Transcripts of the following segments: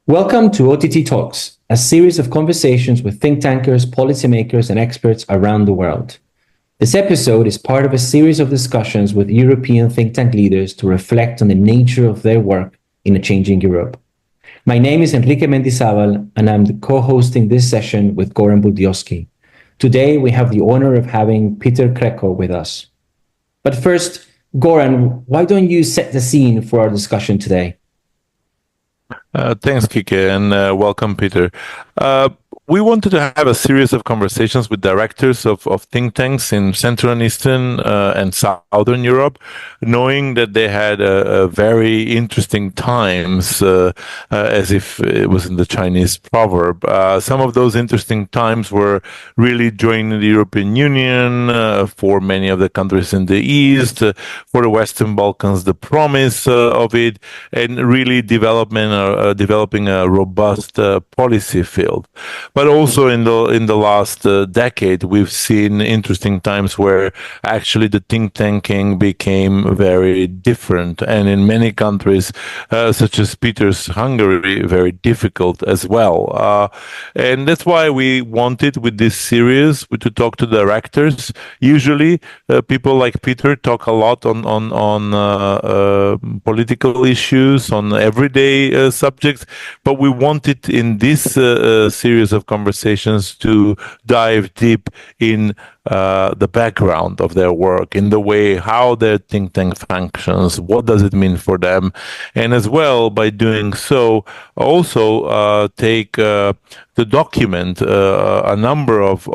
Welcome to OTT Talks, a series of conversations with think tankers, policymakers, and experts around the world. This episode is part of a series of discussions with European think tank leaders to reflect on the nature of their work in a changing Europe. My name is Enrique Mendizabal, and I'm co-hosting this session with Goran Buldioski. Today, we have the honor of having Péter Krekó with us. But first, Goran, why don't you set the scene for our discussion today? Thanks, Kike, and welcome, Peter. We wanted to have a series of conversations with directors of think tanks in Central and Eastern and Southern Europe, knowing that they had a very interesting times, as if it was in the Chinese proverb. Some of those interesting times were really joining the European Union, for many of the countries in the East, for the Western Balkans, the promise of it, and really developing a robust policy field. But also in the last decade, we've seen interesting times where actually the think tanking became very different, and in many countries, such as Peter's Hungary, very difficult as well. And that's why we wanted with this series to talk to directors. Usually, people like Peter talk a lot on political issues, on everyday subjects, but we wanted in this series of conversations to dive deep in the background of their work, in the way how their think tank functions, what does it mean for them, and as well by doing so also take the document a number of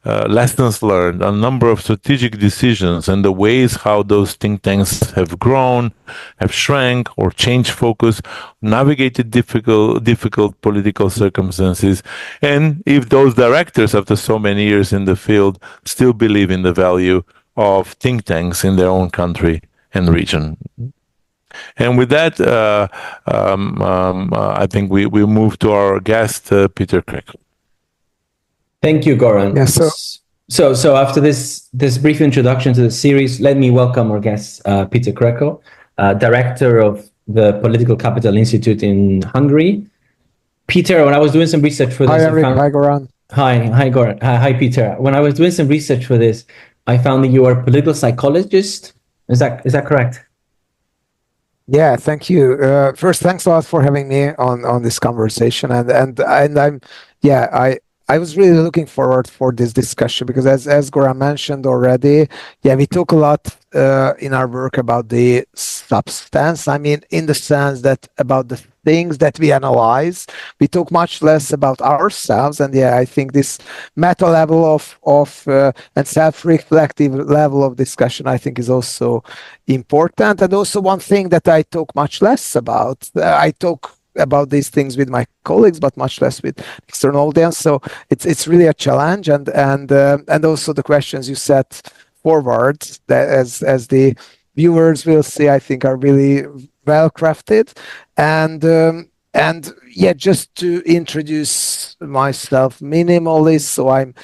lessons learned, a number of strategic decisions, and the ways how those think tanks have grown, have shrank, or changed focus, navigated difficult political circumstances, and if those directors, after so many years in the field, still believe in the value of think tanks in their own country and region. And with that, I think we move to our guest, Péter Krekó. Thank you, Goran. Yeah, so after this brief introduction to the series, let me welcome our guest, Péter Krekó, director of the Political Capital Institute in Hungary. Peter, when I was doing some research for this, hi Goran. Hi, Goran. Hi, Peter. When I was doing some research for this, I found that you are a political psychologist. Is that correct? Yeah, thank you. First, thanks a lot for having me on this conversation, and I was really looking forward for this discussion because as Goran mentioned already, we talk a lot in our work about the substance. I mean, in the sense that about the things that we analyze, we talk much less about ourselves. And I think this meta level of and self-reflective level of discussion, I think, is also important. And also one thing that I talk much less about, I talk about these things with my colleagues, but much less with external audience. So it's really a challenge, and also the questions you set forward, that as the viewers will see, I think are really well crafted. And just to introduce myself minimally. So I'm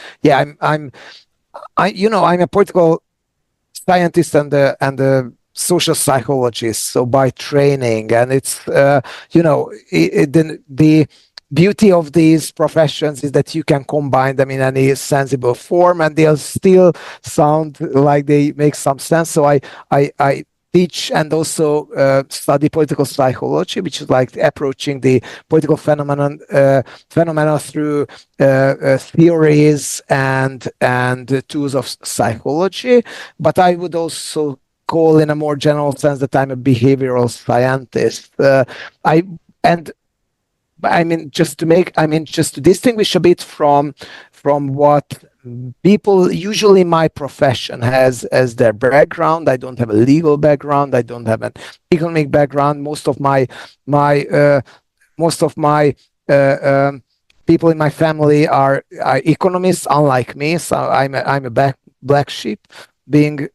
a political scientist and a social psychologist, so by training, and it's the beauty of these professions is that you can combine them in any sensible form, and they'll still sound like they make some sense. So I teach and also study political psychology, which is like approaching the political phenomena through theories and tools of psychology. But I would also call in a more general sense that I'm a behavioral scientist. Just to distinguish a bit from what people usually in my profession has as their background. I don't have a legal background. I don't have an economic background. Most of my people in my family are economists, unlike me. So I'm a black sheep, being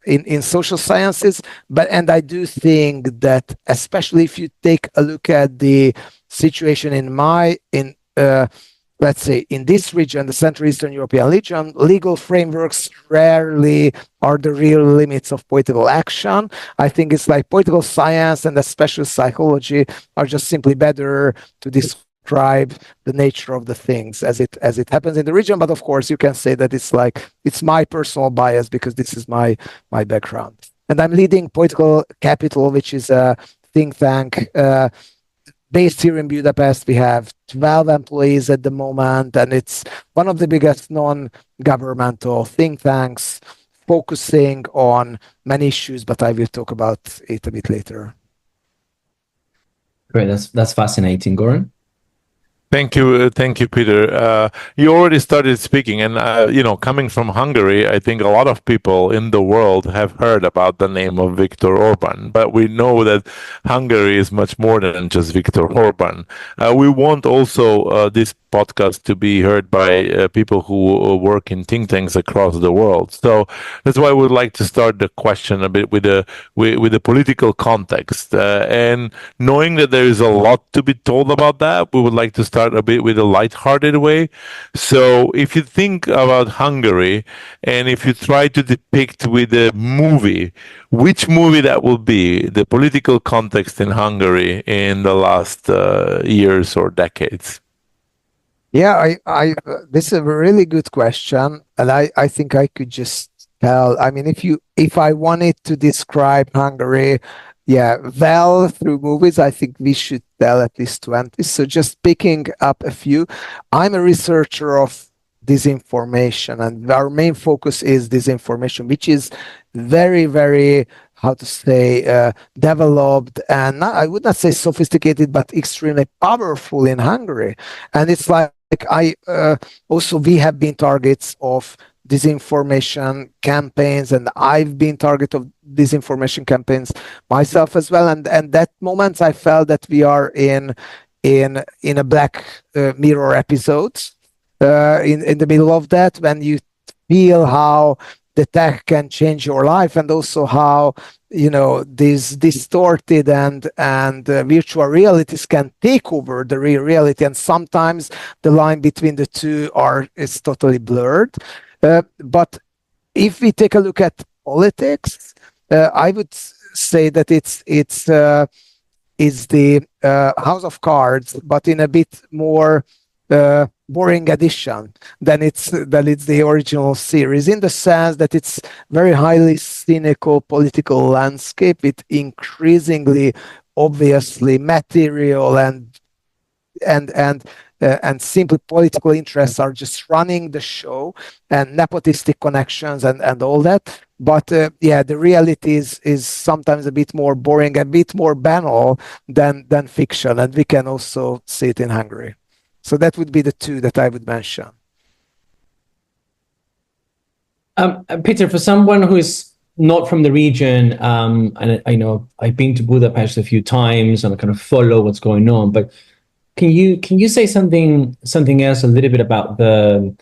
in social sciences, and I do think that especially if you take a look at the situation in let's say, in this region, the Central Eastern European region, legal frameworks rarely are the real limits of political action. I think it's like political science and especially psychology are just simply better to describe the nature of the things as it happens in the region. But of course, you can say that it's my personal bias because this is my background. And I'm leading Political Capital, which is a think tank based here in Budapest. We have 12 employees at the moment, and it's one of the biggest non-governmental think tanks focusing on many issues, but I will talk about it a bit later. Great, that's fascinating, Goran. Thank you, Peter. You already started speaking, and coming from Hungary, I think a lot of people in the world have heard about the name of Viktor Orban. But we know that Hungary is much more than just Viktor Orban. We want also this podcast to be heard by people who work in think tanks across the world. So that's why we would like to start the question a bit with the political context, and knowing that there is a lot to be told about that, we would like to start a bit with a light-hearted way. So if you think about Hungary, and if you try to depict with a movie, which movie that will be the political context in Hungary in the last years or decades? Yeah, this is a really good question, and I think I could just tell. I mean, if I wanted to describe Hungary, well, through movies, I think we should tell at least 20. So just picking up a few, I'm a researcher of disinformation, and our main focus is disinformation, which is very, very, how to say, developed and I would not say sophisticated, but extremely powerful in Hungary. And it's like also we have been targets of disinformation campaigns, and I've been target of disinformation campaigns myself as well. And that moment I felt that we are in a Black Mirror episode, in the middle of that, when you feel how the tech can change your life, and also how these distorted and virtual realities can take over the real reality, and sometimes the line between the two is totally blurred. But if we take a look at politics, I would say that it's the House of Cards, but in a bit more boring edition than it's the original series, in the sense that it's very highly cynical political landscape with increasingly obviously material and simply political interests are just running the show, and nepotistic connections and all that. But the reality is sometimes a bit more boring, a bit more banal than fiction, and we can also see it in Hungary. So that would be the two that I would mention. Peter, for someone who is not from the region, and I know I've been to Budapest a few times and I kind of follow what's going on, but can you say something else a little bit about the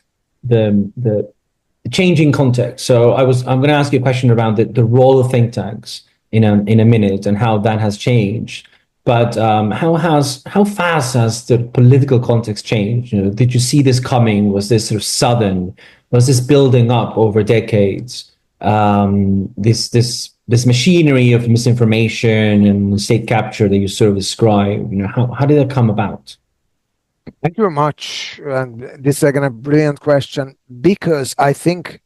changing context? So I'm going to ask you a question around the role of think tanks in a minute and how that has changed. But how fast has the political context changed? Did you see this coming? Was this sort of sudden? Was this building up over decades? This machinery of misinformation and state capture that you sort of describe. How did that come about? Thank you very much. And this is again a brilliant question, because I think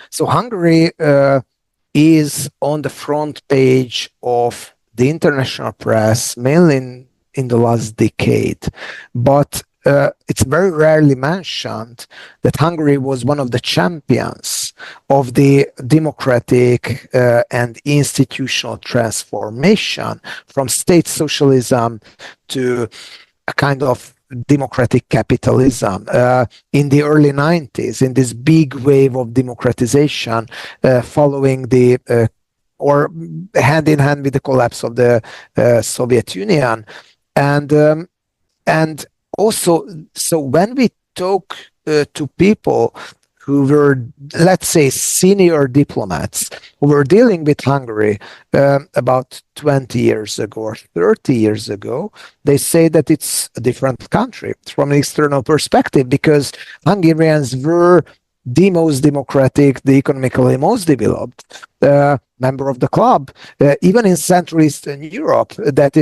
so. Hungary is on the front page of the international press, mainly in the last decade, but it's very rarely mentioned that Hungary was one of the champions of the democratic and institutional transformation from state socialism to a kind of democratic capitalism in the early 90s, in this big wave of democratization following or hand in hand with the collapse of the Soviet Union. And also, so when we talk to people who were, let's say, senior diplomats who were dealing with Hungary about 20 years ago or 30 years ago, they say that it's a different country from an external perspective because Hungarians were the most democratic, the economically most developed member of the club, even in Central Eastern Europe, that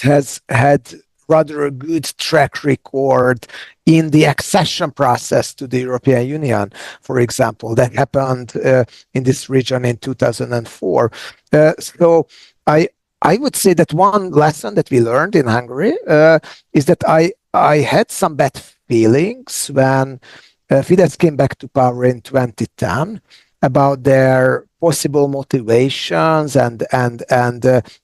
has had rather a good track record in the accession process to the European Union, for example, that happened in this region in 2004. So I would say that one lesson that we learned in Hungary is that I had some bad feelings when Fidesz came back to power in 2010 about their possible motivations and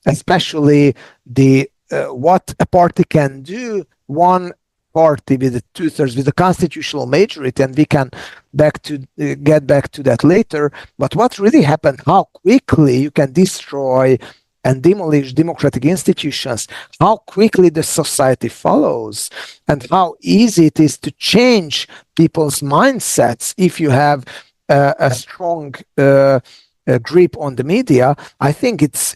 especially the what a party can do, one party with the two-thirds, with a constitutional majority, and we can get back to that later. But what really happened, how quickly you can destroy and demolish democratic institutions, how quickly the society follows, and how easy it is to change people's mindsets if you have a strong grip on the media. I think it's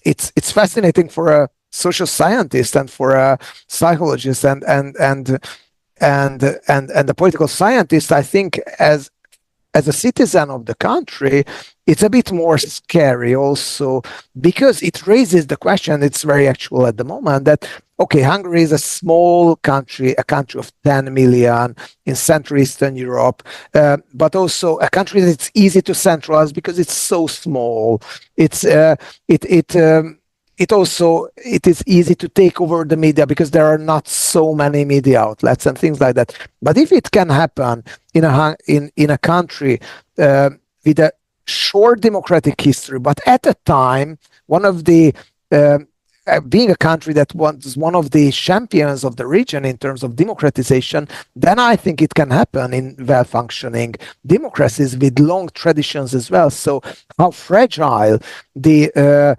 fascinating for a social scientist and for a psychologist and a political scientist. I think as a citizen of the country, it's a bit more scary also because it raises the question, it's very actual at the moment, that okay, Hungary is a small country, a country of 10 million in Central Eastern Europe, but also a country that's easy to centralize because it's so small. It is easy to take over the media because there are not so many media outlets and things like that. But if it can happen in a country with a short democratic history, but at a time one of the being a country that was one of the champions of the region in terms of democratization, then I think it can happen in well-functioning democracies with long traditions as well. So how fragile the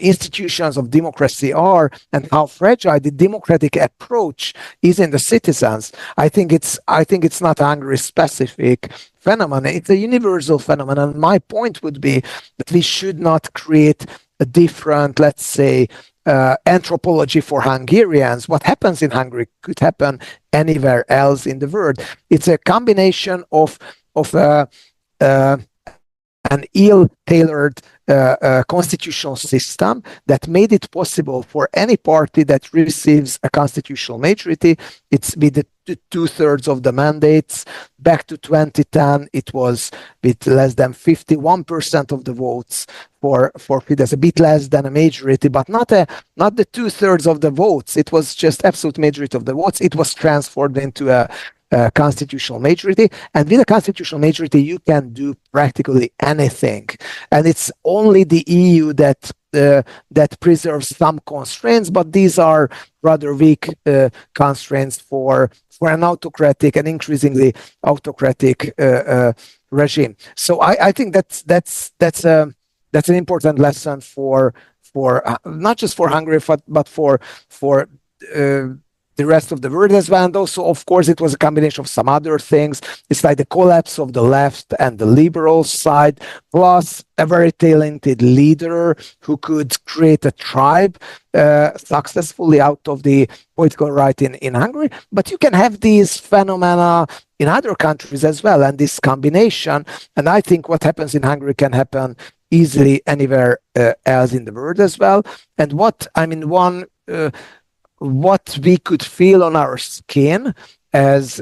institutions of democracy are and how fragile the democratic approach is in the citizens. I think it's not a Hungary specific phenomenon. It's a universal phenomenon. My point would be that we should not create a different, let's say, anthropology for Hungarians. What happens in Hungary could happen anywhere else in the world. It's a combination of an ill-tailored constitutional system that made it possible for any party that receives a constitutional majority, it's with the two-thirds of the mandates. Back to 2010, it was with less than 51% of the votes for Fidesz, a bit less than a majority, but not the two-thirds of the votes. It was just absolute majority of the votes. It was transformed into a constitutional majority, and with a constitutional majority you can do practically anything, and it's only the EU that preserves some constraints, but these are rather weak constraints for an autocratic and increasingly autocratic regime. So I think that's an important lesson for not just for Hungary but for the rest of the world as well. And also, of course, it was a combination of some other things. It's like the collapse of the left and the liberal side, plus a very talented leader who could create a tribe successfully out of the political right in Hungary. But you can have these phenomena in other countries as well, and this combination. And I think what happens in Hungary can happen easily anywhere else in the world as well. And what we could feel on our skin as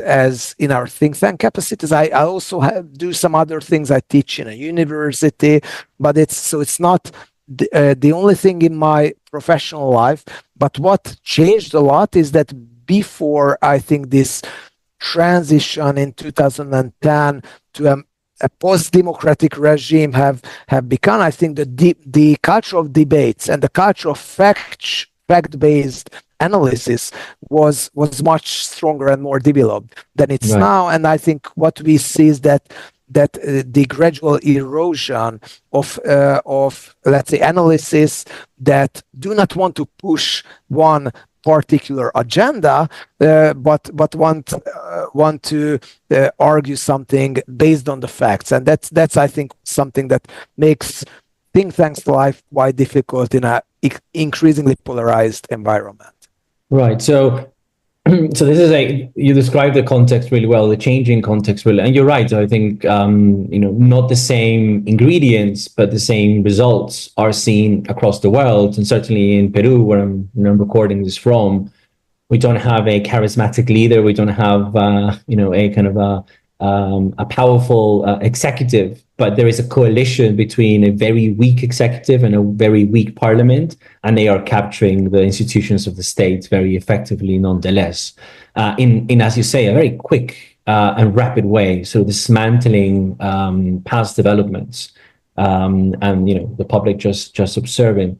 in our think tank capacities. I also do some other things. I teach in a university, but it's not the only thing in my professional life. But what changed a lot is that before, I think, this transition in 2010 to a post-democratic regime have begun, I think the culture of debates and the culture of fact-based analysis was much stronger and more developed than it's now. And I think what we see is that the gradual erosion of let's say analysis that do not want to push one particular agenda, but want to argue something based on the facts, and that's I think something that makes think tanks life quite difficult in a increasingly polarized environment. Right. So so this is you described the context really well, the changing context really, and you're right. I think not the same ingredients, but the same results are seen across the world, and certainly in Peru, where I'm recording this from, we don't have a charismatic leader. We don't have a kind of a powerful executive, but there is a coalition between a very weak executive and a very weak parliament, and they are capturing the institutions of the state very effectively nonetheless, in as you say, a very quick and rapid way, so dismantling past developments, and the public just observing.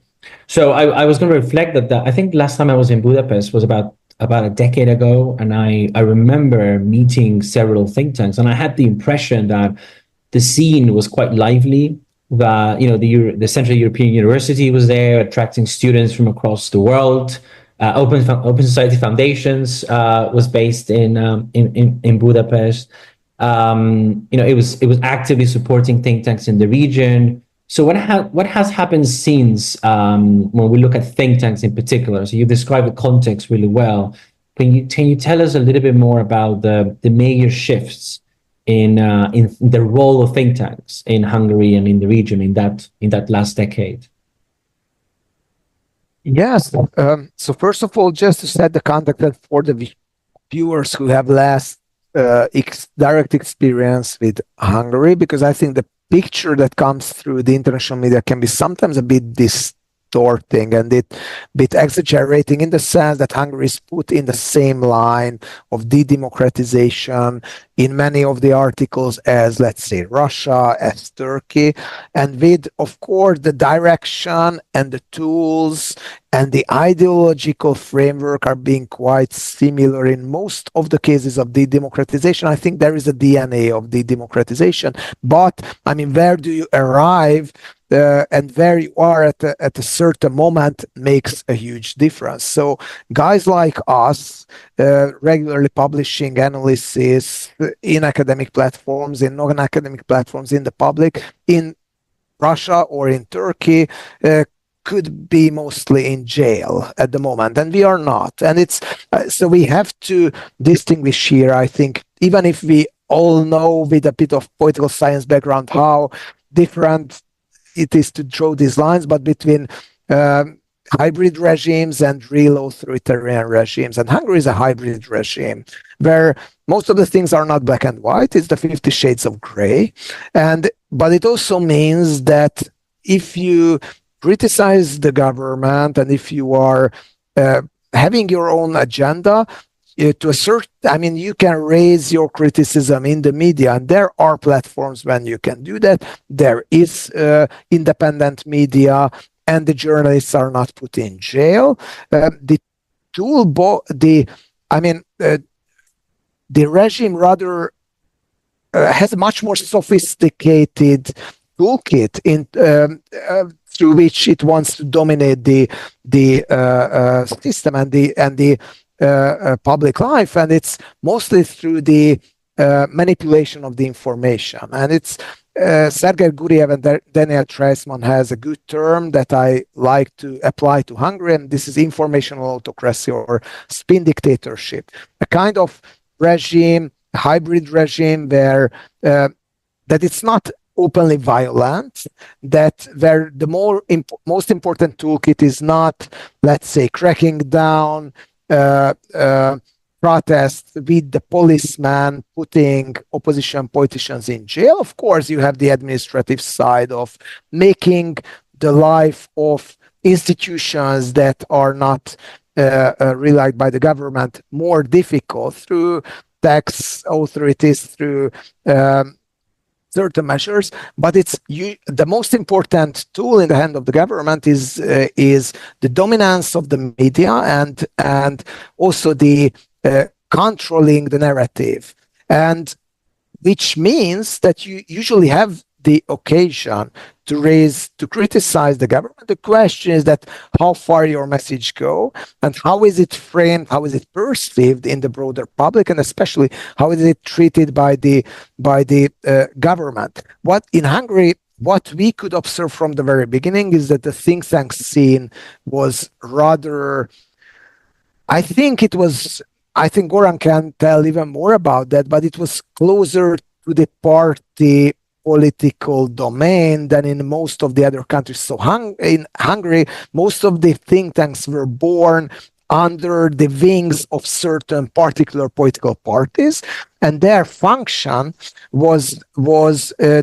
So I was going to reflect that I think last time I was in Budapest was about a decade ago, and I remember meeting several think tanks, and I had the impression that the scene was quite lively. That the Central European University was there, attracting students from across the world. Open Society Foundations was based in Budapest. It was actively supporting think tanks in the region. So what has happened since, when we look at think tanks in particular? So you described the context really well. Can you tell us a little bit more about the major shifts in the role of think tanks in Hungary and in the region in that last decade? Yes. So first of all, just to set the context for the viewers who have less direct experience with Hungary, because I think the picture that comes through the international media can be sometimes a bit distorting and a bit exaggerating, in the sense that Hungary is put in the same line of de-democratization in many of the articles as, let's say, Russia, as Turkey, and with, of course, the direction and the tools and the ideological framework are being quite similar in most of the cases of de-democratization. I think there is a DNA of de-democratization, but I mean, where do you arrive and where you are at a certain moment makes a huge difference. So guys like us, regularly publishing analysis in academic platforms, in non-academic platforms, in the public, in Russia or in Turkey, could be mostly in jail at the moment, and we are not. And it's so we have to distinguish here, I think, even if we all know with a bit of political science background how different it is to draw these lines, but between hybrid regimes and real authoritarian regimes. And Hungary is a hybrid regime where most of the things are not black and white. It's the 50 shades of gray. But it also means that if you criticize the government and if you are having your own agenda, to a certain, I mean, you can raise your criticism in the media, and there are platforms when you can do that. There is independent media, and the journalists are not put in jail. The regime rather has a much more sophisticated toolkit through which it wants to dominate the system and the public life, and it's mostly through the manipulation of the information. And it's Sergei Guriev and Daniel Treisman has a good term that I like to apply to Hungary, and this is informational autocracy or spin dictatorship, a kind of regime, a hybrid regime where that it's not openly violent, that where the most important toolkit is not, let's say, cracking down protests with the policeman putting opposition politicians in jail. Of course, you have the administrative side of making the life of institutions that are not relied by the government more difficult through tax authorities, through certain measures. But it's the most important tool in the hand of the government is the dominance of the media and also the controlling the narrative, and which means that you usually have the occasion to criticize the government. The question is that how far your message go, and how is it framed, how is it perceived in the broader public, and especially how is it treated by the government. What in Hungary, what we could observe from the very beginning is that the think tank scene was rather, I think Goran can tell even more about that, but it was closer to the party political domain than in most of the other countries. So in Hungary, most of the think tanks were born under the wings of certain particular political parties, and their function was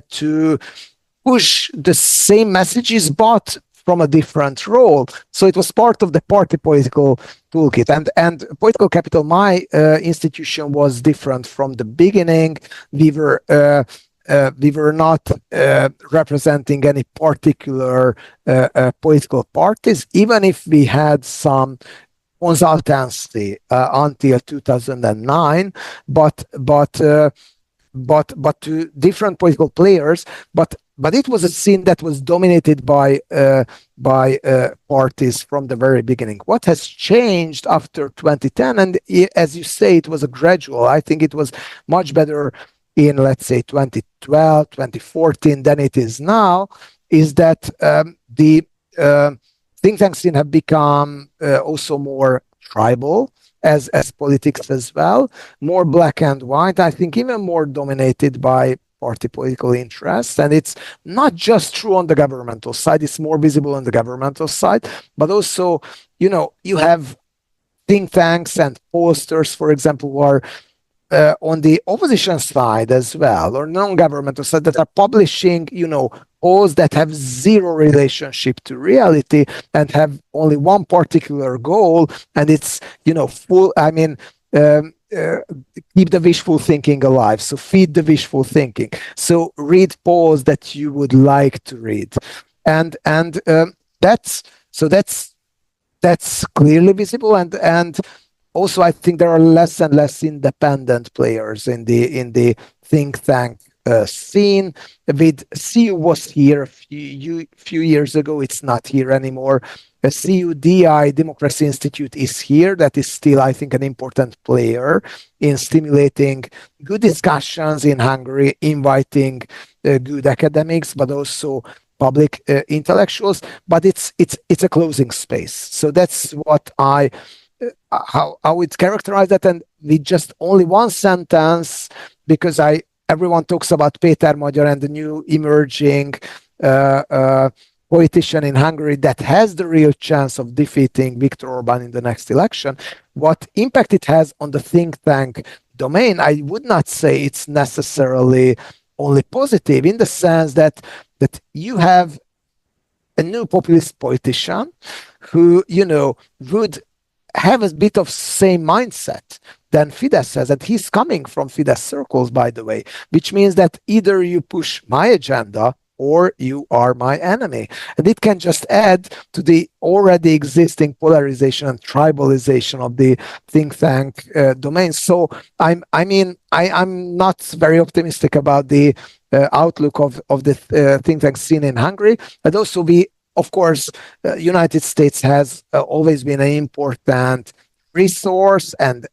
to push the same messages, but from a different role. So it was part of the party political toolkit. And Political Capital, my institution, was different from the beginning. We were not representing any particular political parties, even if we had some consultancy until 2009, but to different political players. But it was a scene that was dominated by parties from the very beginning. What has changed after 2010? And as you say, it was a gradual. I think it was much better in, let's say, 2012, 2014 than it is now. Is that the think tank scene have become also more tribal as politics as well, more black and white. I think even more dominated by party political interests. And it's not just true on the governmental side, it's more visible on the governmental side, but also, you have think tanks and pollsters, for example, who are on the opposition side as well, or non-governmental side, that are publishing, polls that have zero relationship to reality and have only one particular goal, and it's, full, keep the wishful thinking alive. So feed the wishful thinking. So read polls that you would like to read, and that's clearly visible. And also, I think there are less and less independent players in the think tank scene. With CU was here a few years ago. It's not here anymore. CUDI, Democracy Institute, is here. That is still, I think, an important player in stimulating good discussions in Hungary, inviting good academics, but also public intellectuals. But it's a closing space. So that's what how it's characterized that. And with just only one sentence, because everyone talks about Péter Magyar and the new emerging politician in Hungary that has the real chance of defeating Viktor Orban in the next election. What impact it has on the think tank domain, I would not say it's necessarily only positive, in the sense that you have a new populist politician who, would have a bit of same mindset than Fidesz has, and he's coming from Fidesz circles, by the way, which means that either you push my agenda or you are my enemy. And it can just add to the already existing polarization and tribalization of the think tank domain. So I'm not very optimistic about the outlook of the think tank scene in Hungary. And also, of course, United States has always been an important resource and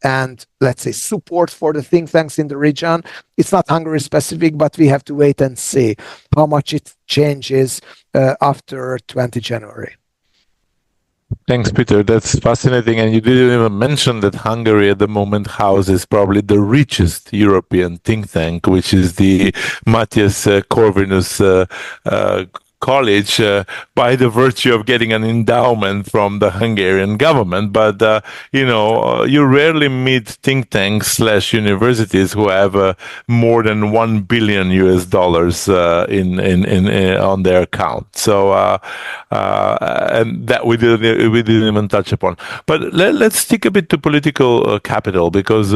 let's say support for the think tanks in the region. It's not Hungary specific, but we have to wait and see how much it changes after 20 January. Thanks, Peter. That's fascinating. And you didn't even mention that Hungary at the moment houses probably the richest European think tank, which is the Matthias Corvinus college, by the virtue of getting an endowment from the Hungarian government. But you rarely meet think tanks / universities who have more than $1 billion in on their account. So and that we didn't even touch upon. But let's stick a bit to political capital, because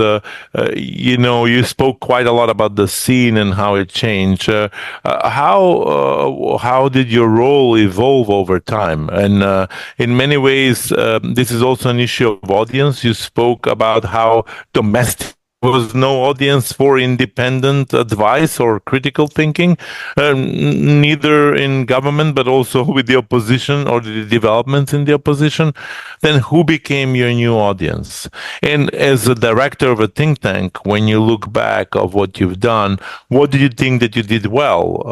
you spoke quite a lot about the scene and how it changed. How did your role evolve over time? And in many ways, this is also an issue of audience. You spoke about how domestic was no audience for independent advice or critical thinking, neither in government, but also with the opposition or the developments in the opposition, then who became your new audience? And as a director of a think tank, when you look back of what you've done, what do you think that you did well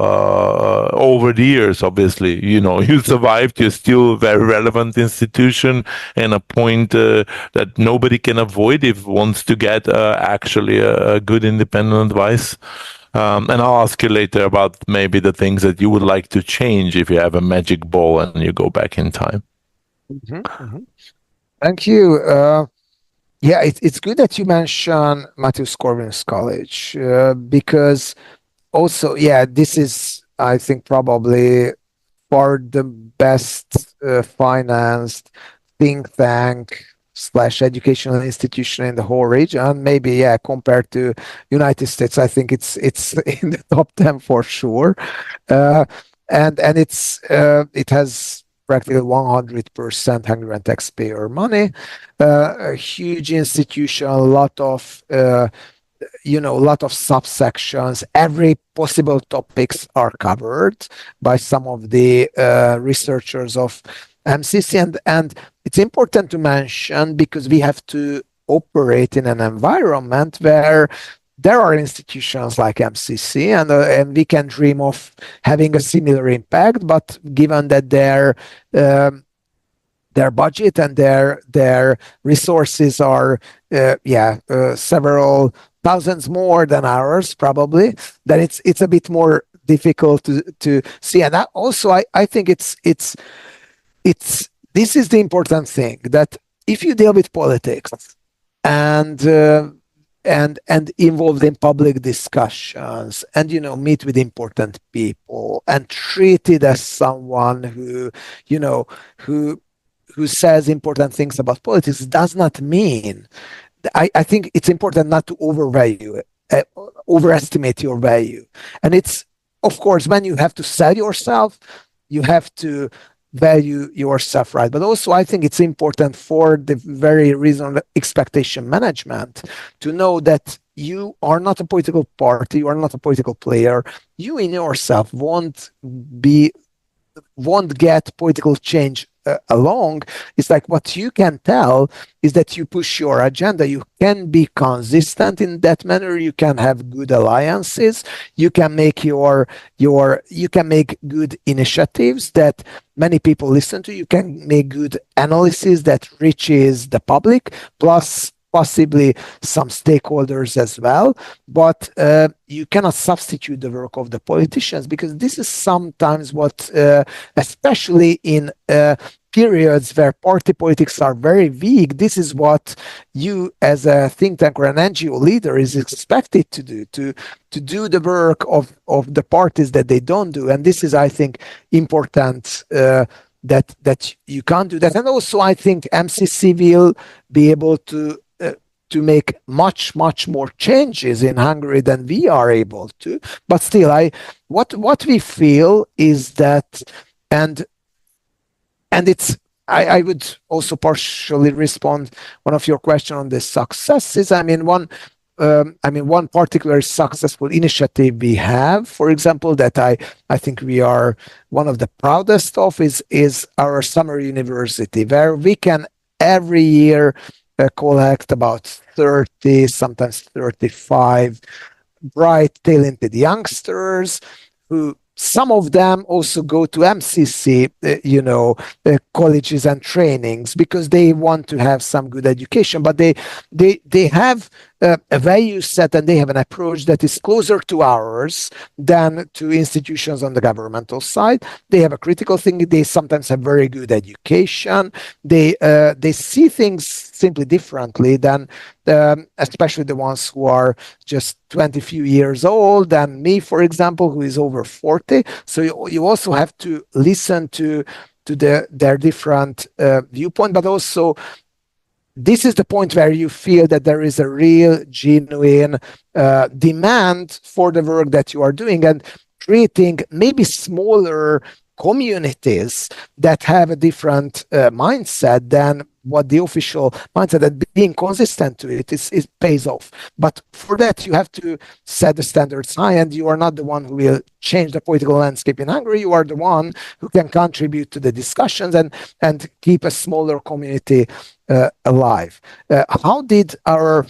over the years? Obviously, you survived. You're still a very relevant institution and a point that nobody can avoid if wants to get actually a good independent advice. And I'll ask you later about maybe the things that you would like to change if you have a magic ball and you go back in time. Thank you. Yeah, it's good that you mention Matthews Corvinus College because also, yeah, this is, I think, probably for the best financed think tank / educational institution in the whole region. Maybe, yeah, compared to United States, I think it's in the top 10 for sure. And it has practically 100% Hungarian taxpayer money, a huge institution, a lot of subsections. Every possible topics are covered by some of the researchers of MCC, and it's important to mention because we have to operate in an environment where there are institutions like MCC, and we can dream of having a similar impact. But given that their budget and their resources are several thousands more than ours, probably, then it's a bit more difficult to see. And that also, I think it's this is the important thing, that if you deal with politics and involved in public discussions and meet with important people and treated as someone who says important things about politics, does not mean. I think it's important not to overestimate your value. And it's, of course, when you have to sell yourself, you have to value yourself, right? But also, I think it's important for the very reasonable expectation management to know that you are not a political party, you are not a political player. You in yourself won't get political change along. It's like what you can tell is that you push your agenda. You can be consistent in that manner. You can have good alliances. You can make you can make good initiatives that many people listen to. You can make good analysis that reaches the public, plus possibly some stakeholders as well. But you cannot substitute the work of the politicians, because this is sometimes what, especially in periods where party politics are very weak, this is what you as a think tank or an NGO leader is expected to do, to do the work of the parties that they don't do. And this is, I think, important, that you can't do that. And also, I think MCC will be able to make much more changes in Hungary than we are able to. But still, what we feel is that, and it's, I would also partially respond one of your question on the successes. One particular successful initiative we have, for example, that I think we are one of the proudest of is our summer university, where we can every year collect about 30, sometimes 35 bright, talented youngsters who, some of them also go to MCC, colleges and trainings because they want to have some good education, but they have a value set and they have an approach that is closer to ours than to institutions on the governmental side. They have a critical thinking. They sometimes have very good education. They see things simply differently than especially the ones who are just 20 few years old than me, for example, who is over 40. So you also have to listen to their different viewpoint, but also this is the point where you feel that there is a real, genuine demand for the work that you are doing, and creating maybe smaller communities that have a different mindset than what the official mindset, and being consistent to it pays off. But for that, you have to set the standards high, and you are not the one who will change the political landscape in Hungary. You are the one who can contribute to the discussions and keep a smaller community alive. How did our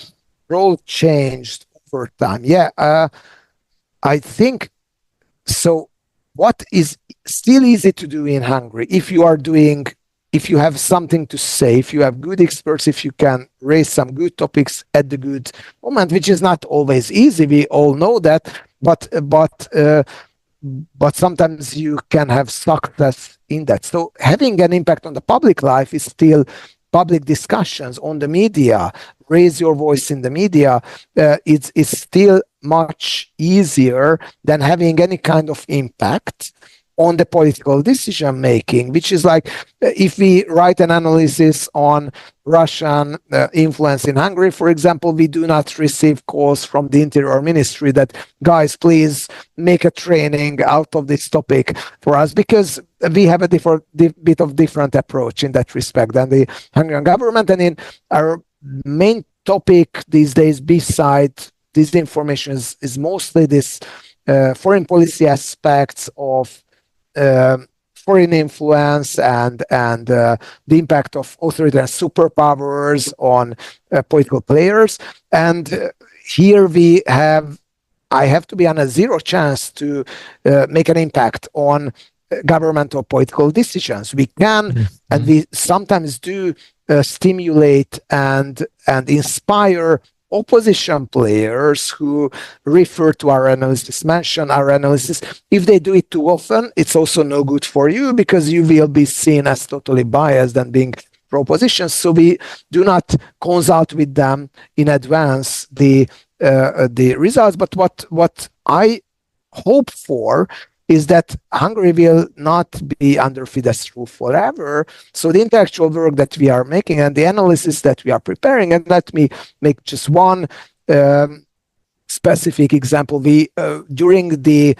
role change over time? I think so. What is still easy to do in Hungary, if you have something to say, if you have good experts, if you can raise some good topics at the good moment, which is not always easy, we all know that, but sometimes you can have success in that. So having an impact on the public life is still public discussions on the media, raise your voice in the media. It's still much easier than having any kind of impact on the political decision making, which is like if we write an analysis on Russian influence in Hungary, for example, we do not receive calls from the Interior Ministry that, guys, please make a training out of this topic for us, because we have a bit of different approach in that respect than the Hungarian government. And in our main topic these days, besides this information, is mostly this foreign policy aspects of foreign influence and the impact of authoritarian superpowers on political players. And here I have to be on a zero chance to make an impact on governmental political decisions. We can, and we sometimes do stimulate and inspire opposition players who refer to our analysis, mention our analysis. If they do it too often, it's also no good for you, because you will be seen as totally biased and being pro-opposition. So we do not consult with them in advance the results. But what I hope for is that Hungary will not be under Fidesz rule forever. So the intellectual work that we are making and the analysis that we are preparing, and let me make just one specific example. We during the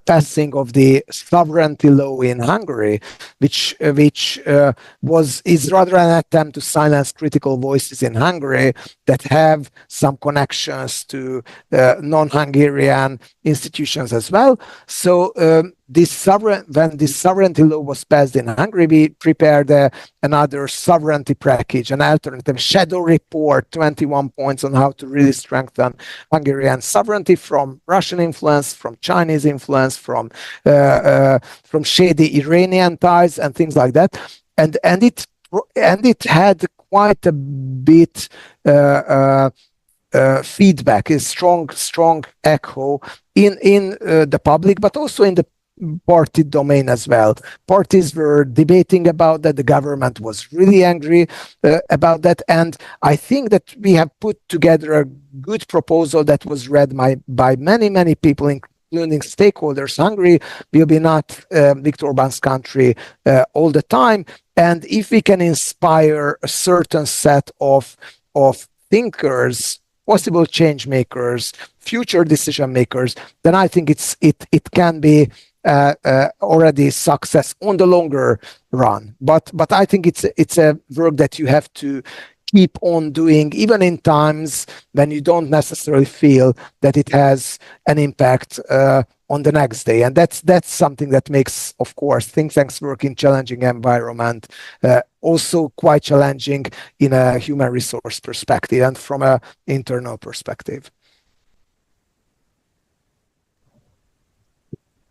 passing of the sovereignty law in Hungary, which is rather an attempt to silence critical voices in Hungary that have some connections to non-Hungarian institutions as well. So when this sovereignty law was passed in Hungary, we prepared another sovereignty package, an alternative shadow report, 21 points on how to really strengthen Hungarian sovereignty from Russian influence, from Chinese influence, from shady Iranian ties and things like that. And it had quite a bit feedback, a strong echo in the public, but also in the party domain as well. Parties were debating about that. The government was really angry about that. And I think that we have put together a good proposal that was read by many people, including stakeholders. Hungary will be not Viktor Orbán's country all the time. And if we can inspire a certain set of thinkers, possible change makers, future decision makers, then I think it can be already success on the longer run. But I think it's a work that you have to keep on doing, even in times when you don't necessarily feel that it has an impact on the next day. And that's something that makes, of course, think tanks work in challenging environment also quite challenging in a human resource perspective and from an internal perspective.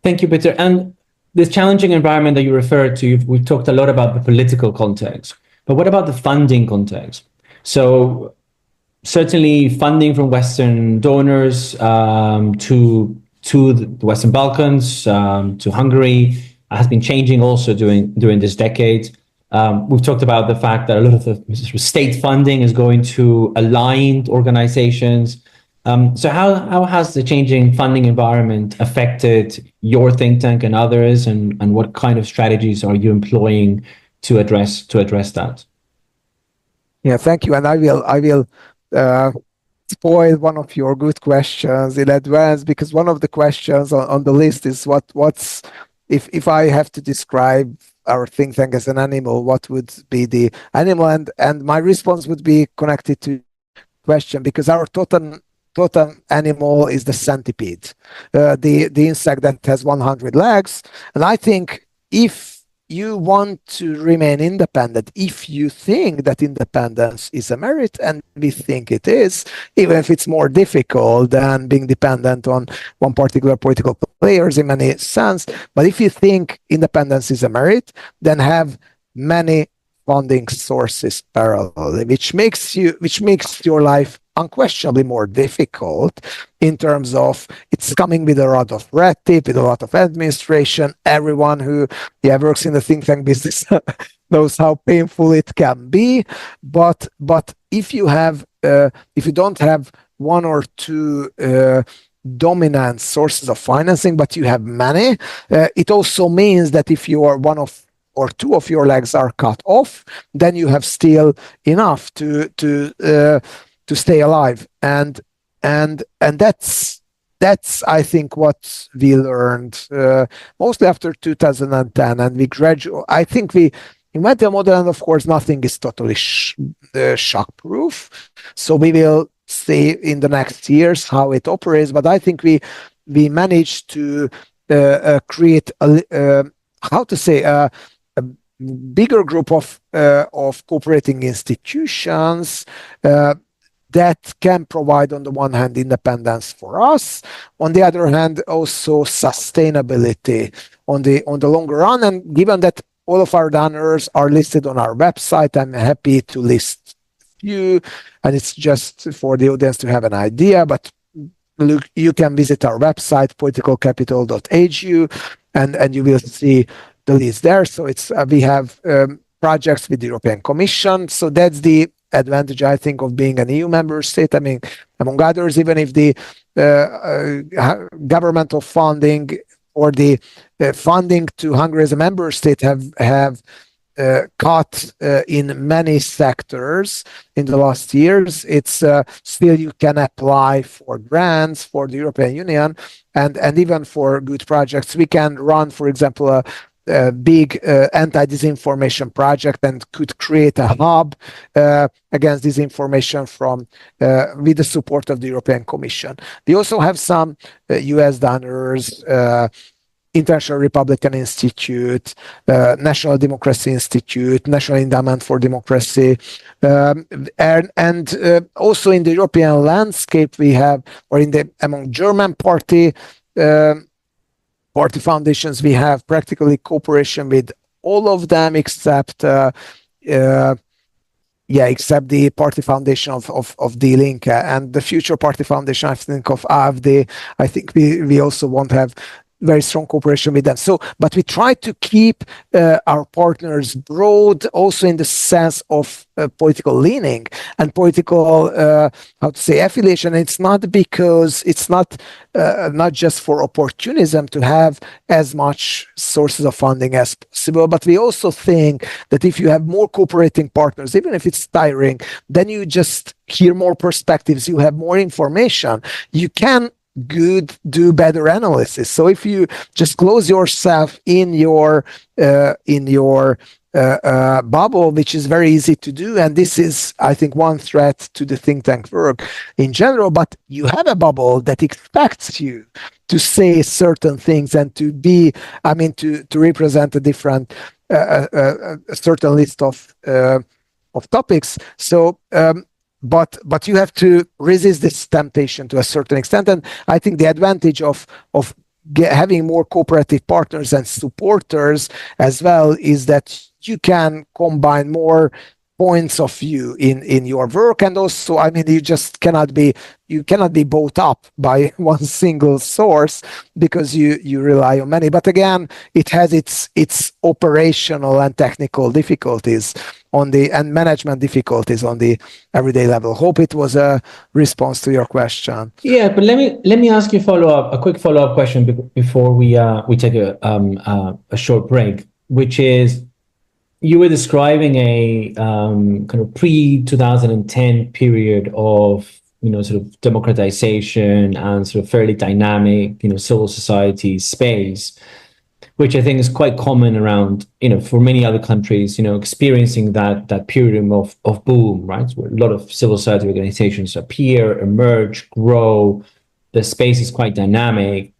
Thank you, Péter. And this challenging environment that you referred to, we've talked a lot about the political context, but what about the funding context? So certainly funding from Western donors to the Western Balkans, to Hungary, has been changing also during this decade. We've talked about the fact that a lot of the state funding is going to aligned organizations. So how has the changing funding environment affected your think tank and others, and what kind of strategies are you employing to address that? Yeah, thank you. And I will spoil one of your good questions in advance, because one of the questions on the list is what's if I have to describe our think tank as an animal, what would be the animal? And my response would be connected to question, because our totem animal is the centipede, the insect that has 100 legs. And I think if you want to remain independent, if you think that independence is a merit, and we think it is, even if it's more difficult than being dependent on one particular political players in many sense, but if you think independence is a merit, then have many funding sources parallelly, which makes your life unquestionably more difficult in terms of it's coming with a lot of red tape, with a lot of administration. Everyone who works in the think tank business knows how painful it can be. But if you don't have one or two dominant sources of financing, but you have many, it also means that if you are one of or two of your legs are cut off, then you have still enough to stay alive. And that's I think what we learned mostly after 2010, and I think we invented a model, and of course nothing is totally shock proof, so we will see in the next years how it operates. But I think we managed to create a bigger group of cooperating institutions that can provide, on the one hand, independence for us, on the other hand, also sustainability on the longer run. And given that all of our donors are listed on our website, I'm happy to list a few, and it's just for the audience to have an idea. But look, you can visit our website, politicalcapital.hu, and you will see the list there. So we have projects with the European Commission. So that's the advantage, I think, of being an EU member state. I mean, among others, even if the governmental funding or the funding to Hungary as a member state have cut in many sectors in the last years, it's still you can apply for grants for the European Union, and even for good projects. We can run, for example, a big anti-disinformation project, and could create a hub against disinformation with the support of the European Commission. We also have some US donors, International Republican Institute, National Democracy Institute, National Endowment for Democracy, and also in the European landscape we have, or among German party foundations, we have practically cooperation with all of them except except the party foundation of Die Linke and the future party foundation, I think, of AfD. I think we also won't have very strong cooperation with them. So, but we try to keep our partners broad, also in the sense of political leaning and political, affiliation. It's not because it's not just for opportunism to have as much sources of funding as possible, but we also think that if you have more cooperating partners, even if it's tiring, then you just hear more perspectives, you have more information, you can do better analysis. So if you just close yourself in your bubble, which is very easy to do, and this is, I think, one threat to the think tank work in general, but you have a bubble that expects you to say certain things and to represent a different a certain list of topics. So but you have to resist this temptation to a certain extent. And I think the advantage of having more cooperative partners and supporters as well is that you can combine more points of view in your work. And also, I mean, you cannot be bought up by one single source, because you rely on many. But again, it has its operational and technical difficulties and management difficulties on the everyday level. Hope it was a response to your question. Yeah, but let me ask you a quick follow-up question before we take a short break, which is, you were describing a kind of pre-2010 period of sort of democratization and sort of fairly dynamic civil society space. which I think is quite common around, for many other countries, experiencing that period of boom, right? Where a lot of civil society organizations appear, emerge, grow. The space is quite dynamic,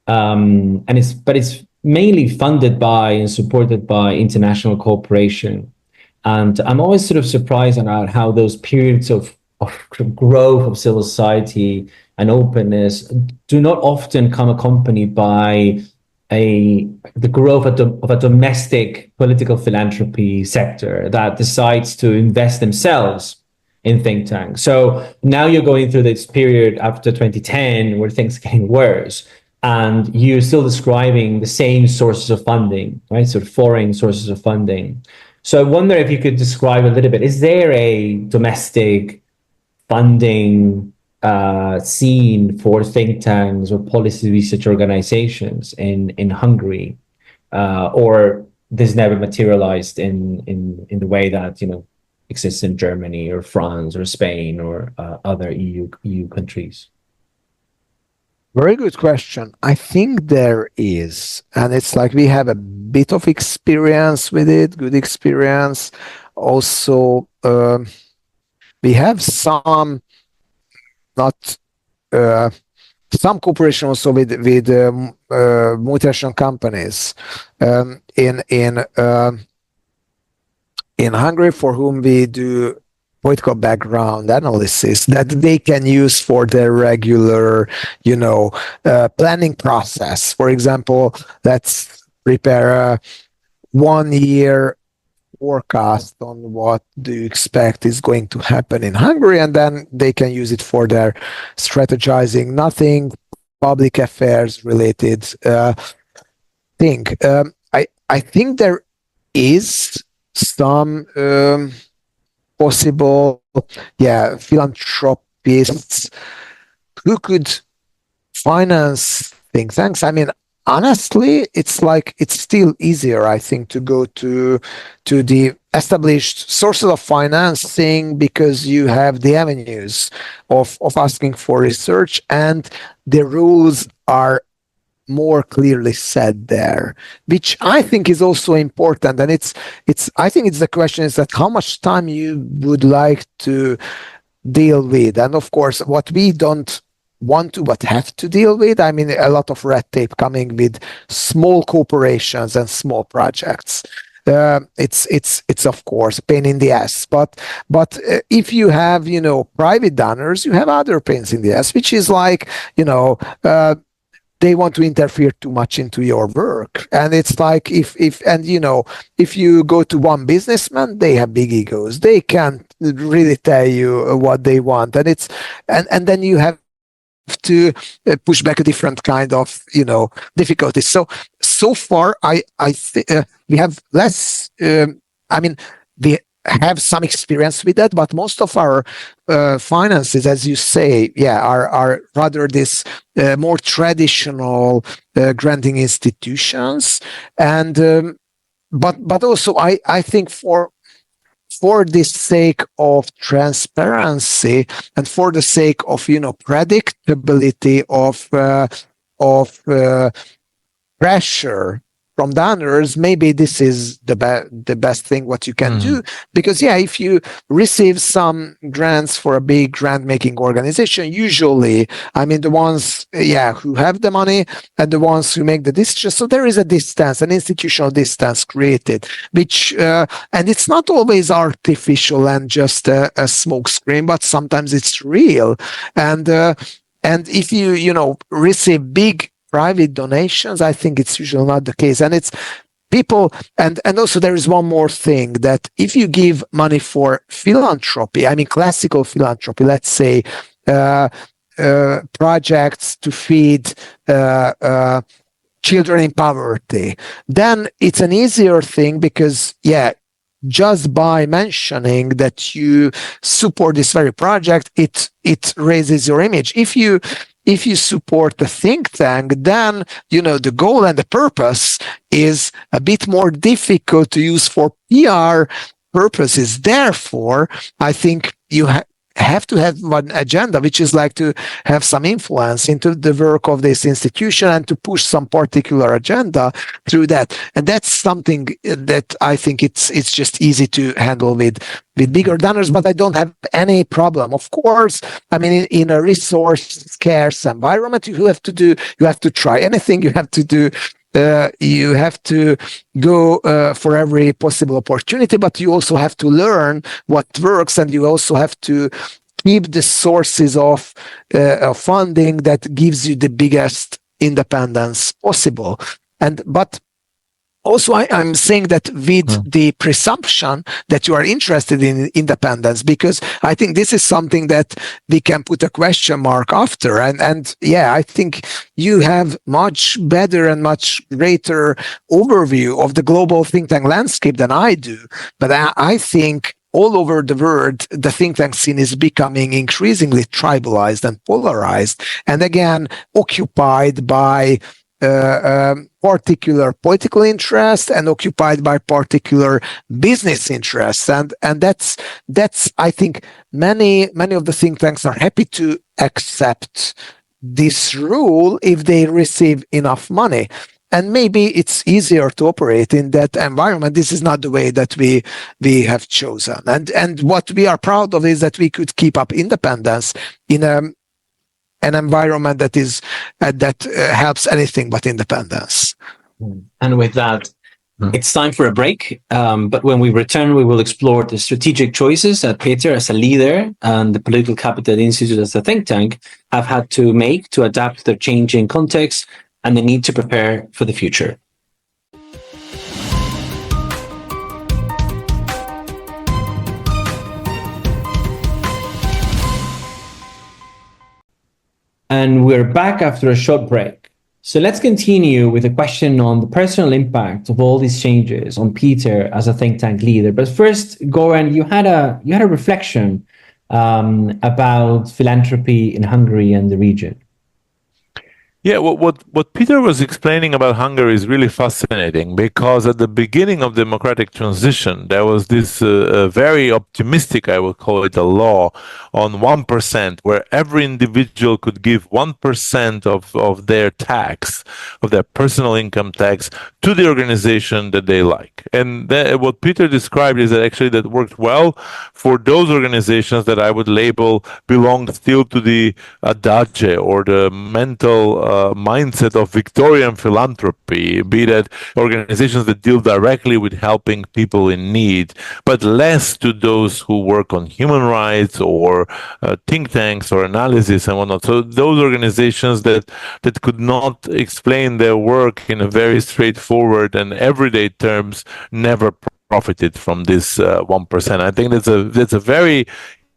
and it's mainly funded by and supported by international cooperation. And I'm always sort of surprised about how those periods of growth of civil society and openness do not often come accompanied by the growth of a domestic political philanthropy sector that decides to invest themselves in think tanks. So now you're going through this period after 2010 where things are getting worse, and you're still describing the same sources of funding, right? Sort of foreign sources of funding. So I wonder if you could describe a little bit, is there a domestic funding scene for think tanks or policy research organizations in Hungary, or this never materialized in the way that exists in Germany or France or Spain or other EU countries? Very good question. I think there is, and it's like we have a bit of experience with it, good experience. Also, we have some, not some cooperation also with multinational companies in Hungary, for whom we do political background analysis that they can use for their regular, planning process. For example, let's prepare a 1-year forecast on what do you expect is going to happen in Hungary, and then they can use it for their strategizing, nothing public affairs related thing. I think there is some possible, philanthropists who could finance think tanks. I mean, honestly, it's still easier, I think, to go to the established sources of financing because you have the avenues of asking for research, and the rules are more clearly said there, which I think is also important. And I think it's the question is that how much time you would like to deal with. And of course, what we don't want to but have to deal with, I mean, a lot of red tape coming with small corporations and small projects. It's of course a pain in the ass, but if you have private donors, you have other pains in the ass, which is like they want to interfere too much into your work. And it's like if you go to one businessman, they have big egos, they can't really tell you what they want, and then you have to push back a different kind of difficulties. So far I think we have less, we have some experience with that, but most of our finances, as you say, are rather this more traditional granting institutions, and but also I think for the sake of transparency and for the sake of predictability of pressure from donors, maybe this is the best thing what you can do, because if you receive some grants for a big grant making organization, usually the ones who have the money and the ones who make the decisions, so there is a distance, an institutional distance created, which and it's not always artificial and just a smoke screen, but sometimes it's real. And if you receive big private donations, I think it's usually not the case. And it's people, and also there is one more thing, that if you give money for philanthropy, classical philanthropy, let's say projects to feed children in poverty, then it's an easier thing because just by mentioning that you support this very project, it raises your image. If you support the think tank, then the goal and the purpose is a bit more difficult to use for PR purposes. Therefore, I think you have to have one agenda, which is like to have some influence into the work of this institution and to push some particular agenda through that. And that's something that I think it's just easy to handle with bigger donors, but I don't have any problem. Of course, I mean, in a resource scarce environment, you have to try anything. You have to do. You have to go for every possible opportunity, but you also have to learn what works, and you also have to keep the sources of funding that gives you the biggest independence possible. But also, I'm saying that with the presumption that you are interested in independence, because I think this is something that we can put a question mark after. And yeah, I think you have much better and much greater overview of the global think tank landscape than I do. But I think all over the world, the think tank scene is becoming increasingly tribalized and polarized, and again, occupied by particular political interest and occupied by particular business interests, and that's I think many of the think tanks are happy to accept this rule if they receive enough money. And maybe it's easier to operate in that environment. This is not the way that we have chosen. And what we are proud of is that we could keep up independence in an environment that is that helps anything but independence. And with that, it's time for a break. But when we return, we will explore the strategic choices that Péter, as a leader, and the Political Capital Institute as a think tank have had to make to adapt to their changing context and the need to prepare for the future. And we're back after a short break. So let's continue with a question on the personal impact of all these changes on Péter as a think tank leader. But first, Goran, you had a reflection about philanthropy in Hungary and the region. Yeah, what Péter was explaining about Hungary is really fascinating, because at the beginning of democratic transition, there was this very optimistic, I would call it, a law on 1%, where every individual could give 1% of their tax, of their personal income tax, to the organization that they like. And what Péter described is that actually that worked well for those organizations that I would label belong still to the adage or the mental mindset of Victorian philanthropy, be that organizations that deal directly with helping people in need, but less to those who work on human rights or think tanks or analysis and whatnot. So those organizations that could not explain their work in a very straightforward and everyday terms never profited from this 1%. I think that's a very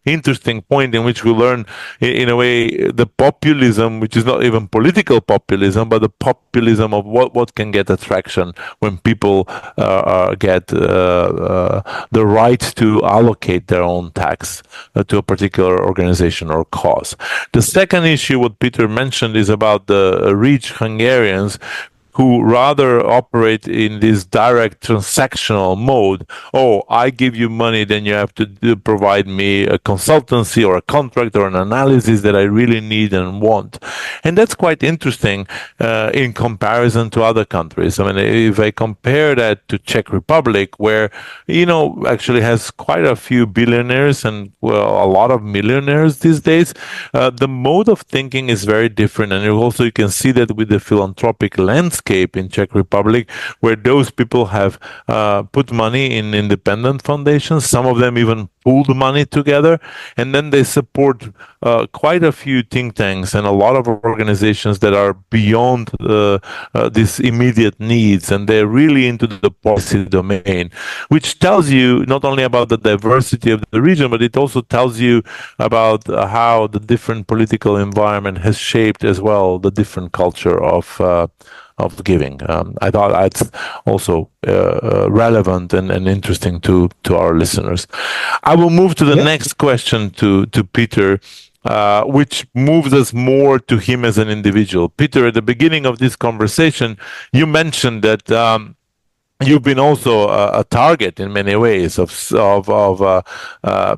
interesting point in which we learn, in a way, the populism, which is not even political populism, but the populism of what can get attraction when people get the right to allocate their own tax to a particular organization or cause. The second issue, what Péter mentioned, is about the rich Hungarians who rather operate in this direct transactional mode. Oh, I give you money, then you have to provide me a consultancy or a contract or an analysis that I really need and want. And that's quite interesting in comparison to other countries. I mean, if I compare that to Czech Republic, where, actually has quite a few billionaires and, well, a lot of millionaires these days, the mode of thinking is very different. And also you can see that with the philanthropic landscape in Czech Republic, where those people have put money in independent foundations. Some of them even pooled money together, and then they support quite a few think tanks and a lot of organizations that are beyond these immediate needs, and they're really into the policy domain, which tells you not only about the diversity of the region, but it also tells you about how the different political environment has shaped as well the different culture of giving. I thought that's also relevant and interesting to our listeners. I will move to the next question to Péter, which moves us more to him as an individual. Péter, at the beginning of this conversation, you mentioned that you've been also a target in many ways of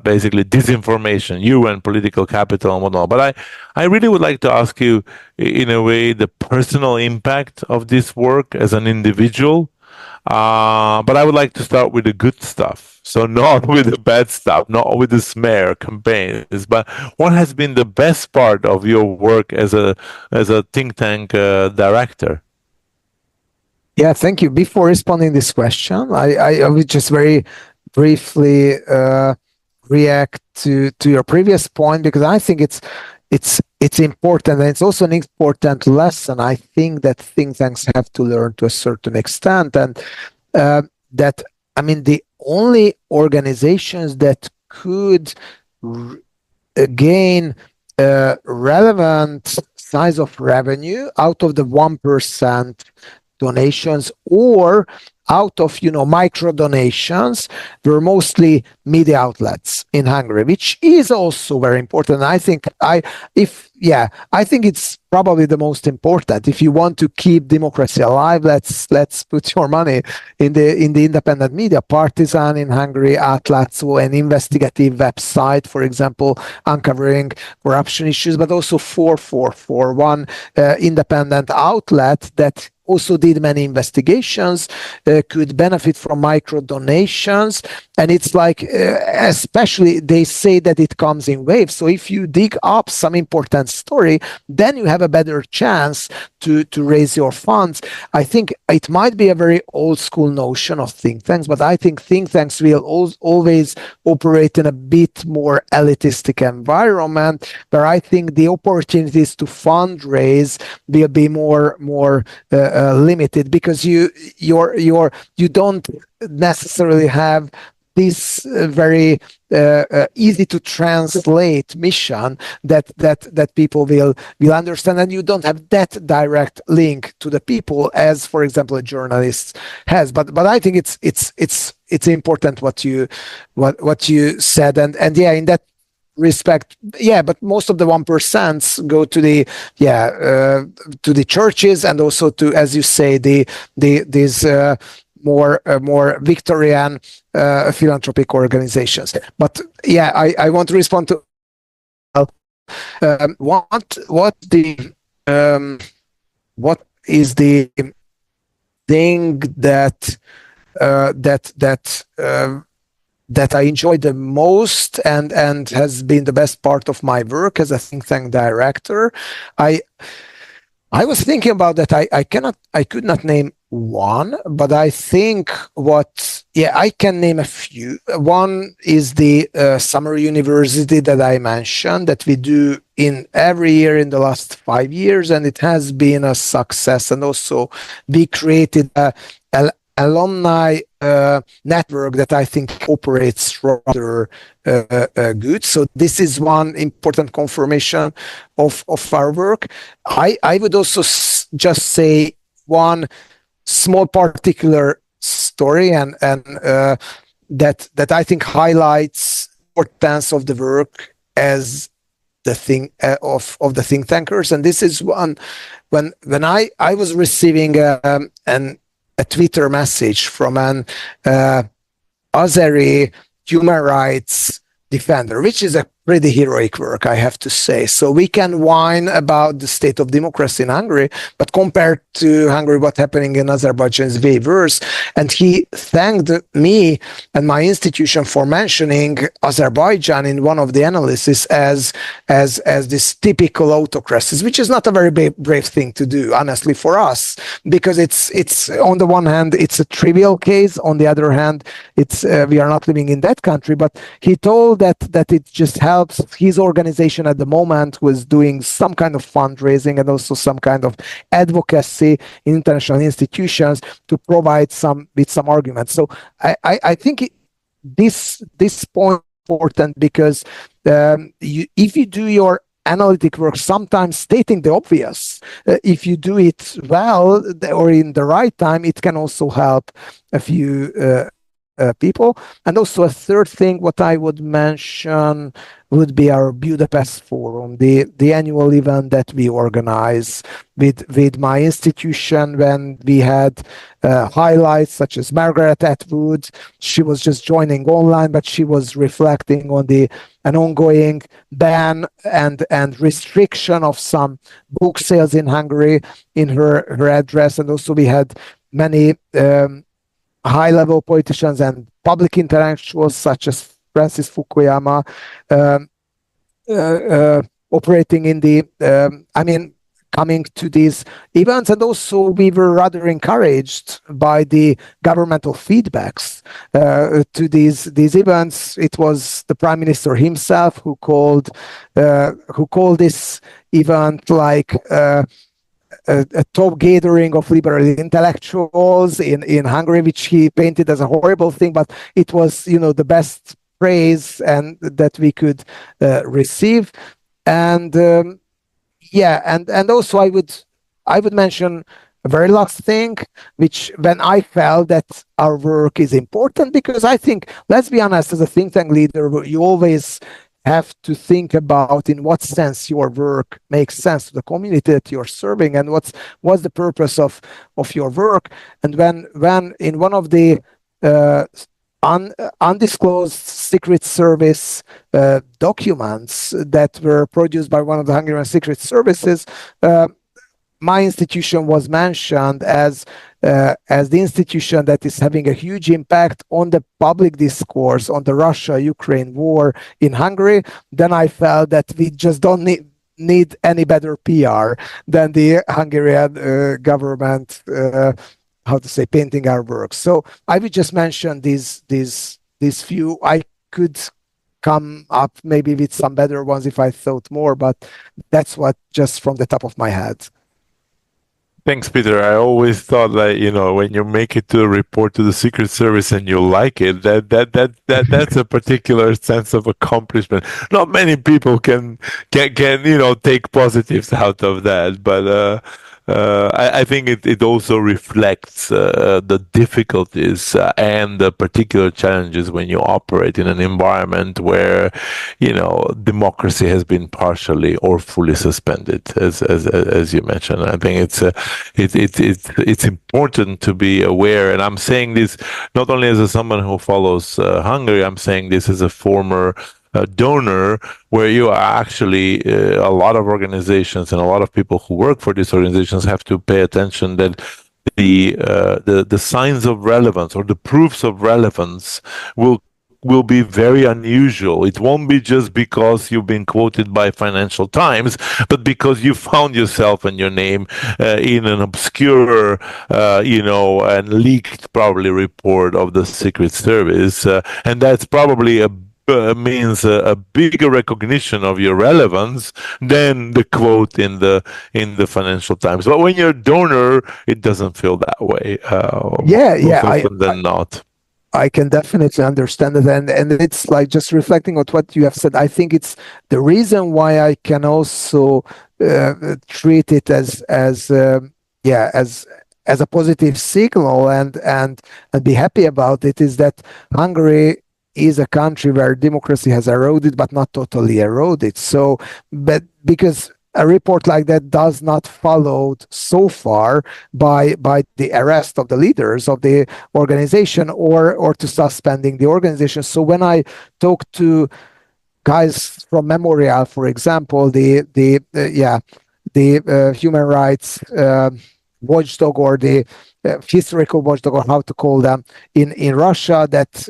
basically disinformation, you and political capital and whatnot. But I really would like to ask you, in a way, the personal impact of this work as an individual. But I would like to start with the good stuff. So not with the bad stuff, not with the smear campaigns, but what has been the best part of your work as a think tank director? Yeah, thank you. Before responding this question, I would just very briefly react to your previous point, because I think it's important, and it's also an important lesson I think that think tanks have to learn to a certain extent, and that, I mean, the only organizations that could gain relevant size of revenue out of the 1% donations or out of micro donations were mostly media outlets in Hungary, which is also very important. I think I think it's probably the most important. If you want to keep democracy alive, let's put your money in the independent media. Partisan in Hungary, Átlátszó, an investigative website, for example, uncovering corruption issues, but also 444, one independent outlet that also did many investigations, could benefit from micro donations. And it's like, especially they say that it comes in waves. So if you dig up some important story, then you have a better chance to raise your funds. I think it might be a very old school notion of think tanks, but I think think tanks will always operate in a bit more elitistic environment, where I think the opportunities to fundraise will be more limited, because you don't necessarily have this very easy to translate mission that people will understand, and you don't have that direct link to the people as, for example, a journalist has. But I think it's important what you said, and yeah, in that respect, yeah, but most of the 1% go to the churches, and also to, as you say, these more Victorian philanthropic organizations. But yeah, I want to respond to what is the thing that I enjoy the most and has been the best part of my work as a think tank director. I was thinking about that. I could not name one, but I think I can name a few. One is the summer university that I mentioned, that we do in every year in the last 5 years, and it has been a success. And also we created a alumni network that I think operates rather good. So this is one important confirmation of our work. I would also just say one small particular story, and that I think highlights the importance of the work as the thing of the think tankers. And this is one when I was receiving a Twitter message from an Azeri human rights defender, which is a pretty heroic work, I have to say. So we can whine about the state of democracy in Hungary, but compared to Hungary, what's happening in Azerbaijan is way worse. And he thanked me and my institution for mentioning Azerbaijan in one of the analysis as this typical autocracies, which is not a very brave thing to do, honestly, for us, because it's on the one hand, it's a trivial case. On the other hand, it's we are not living in that country. But he told that it just helps his organization at the moment was doing some kind of fundraising and also some kind of advocacy in international institutions to provide with some arguments. So I think this point is important, because if you do your analytic work, sometimes stating the obvious, if you do it well or in the right time, it can also help a few people. And also a third thing, what I would mention would be our Budapest Forum, the annual event that we organize with my institution, when we had highlights such as Margaret Atwood. She was just joining online, but she was reflecting on an ongoing ban and restriction of some book sales in Hungary in her address. And also we had many high-level politicians and public intellectuals such as Francis Fukuyama operating in coming to these events. And also we were rather encouraged by the governmental feedbacks to these events. It was the Prime Minister himself who called this event like a top gathering of liberal intellectuals in Hungary, which he painted as a horrible thing, but it was, the best praise and that we could receive. And and also I would mention a very last thing, which when I felt that our work is important, because I think, let's be honest, as a think tank leader, you always have to think about in what sense your work makes sense to the community that you're serving, and what's the purpose of your work. And when in one of the undisclosed secret service documents that were produced by one of the Hungarian secret services, my institution was mentioned as the institution that is having a huge impact on the public discourse on the Russia-Ukraine war in Hungary. Then I felt that we just don't need any better PR than the Hungarian government, painting our work. So I would just mention these few. I could come up maybe with some better ones if I thought more, but that's what just from the top of my head. Thanks, Peter. I always thought that, when you make it to a report to the Secret Service and you like it, that's a particular sense of accomplishment. Not many people can take positives out of that, but I think it also reflects the difficulties and the particular challenges when you operate in an environment where democracy has been partially or fully suspended, as you mentioned. I think it's important to be aware, and I'm saying this not only as someone who follows Hungary. I'm saying this as a former donor, where you are actually a lot of organizations and a lot of people who work for these organizations have to pay attention that the signs of relevance or the proofs of relevance will be very unusual. It won't be just because you've been quoted by Financial Times, but because you found yourself and your name in an obscure, and leaked probably report of the Secret Service, and that's probably means a bigger recognition of your relevance than the quote in the Financial Times. But when you're a donor, it doesn't feel that way. More often than not. I can definitely understand it, and it's like just reflecting on what you have said. I think it's the reason why I can also treat it as a positive signal and be happy about it, is that Hungary is a country where democracy has eroded, but not totally eroded. So, but because a report like that does not followed so far by the arrest of the leaders of the organization or to suspending the organization. So when I talk to guys from Memorial, for example, the human rights watchdog, or the historical watchdog, or how to call them in Russia, that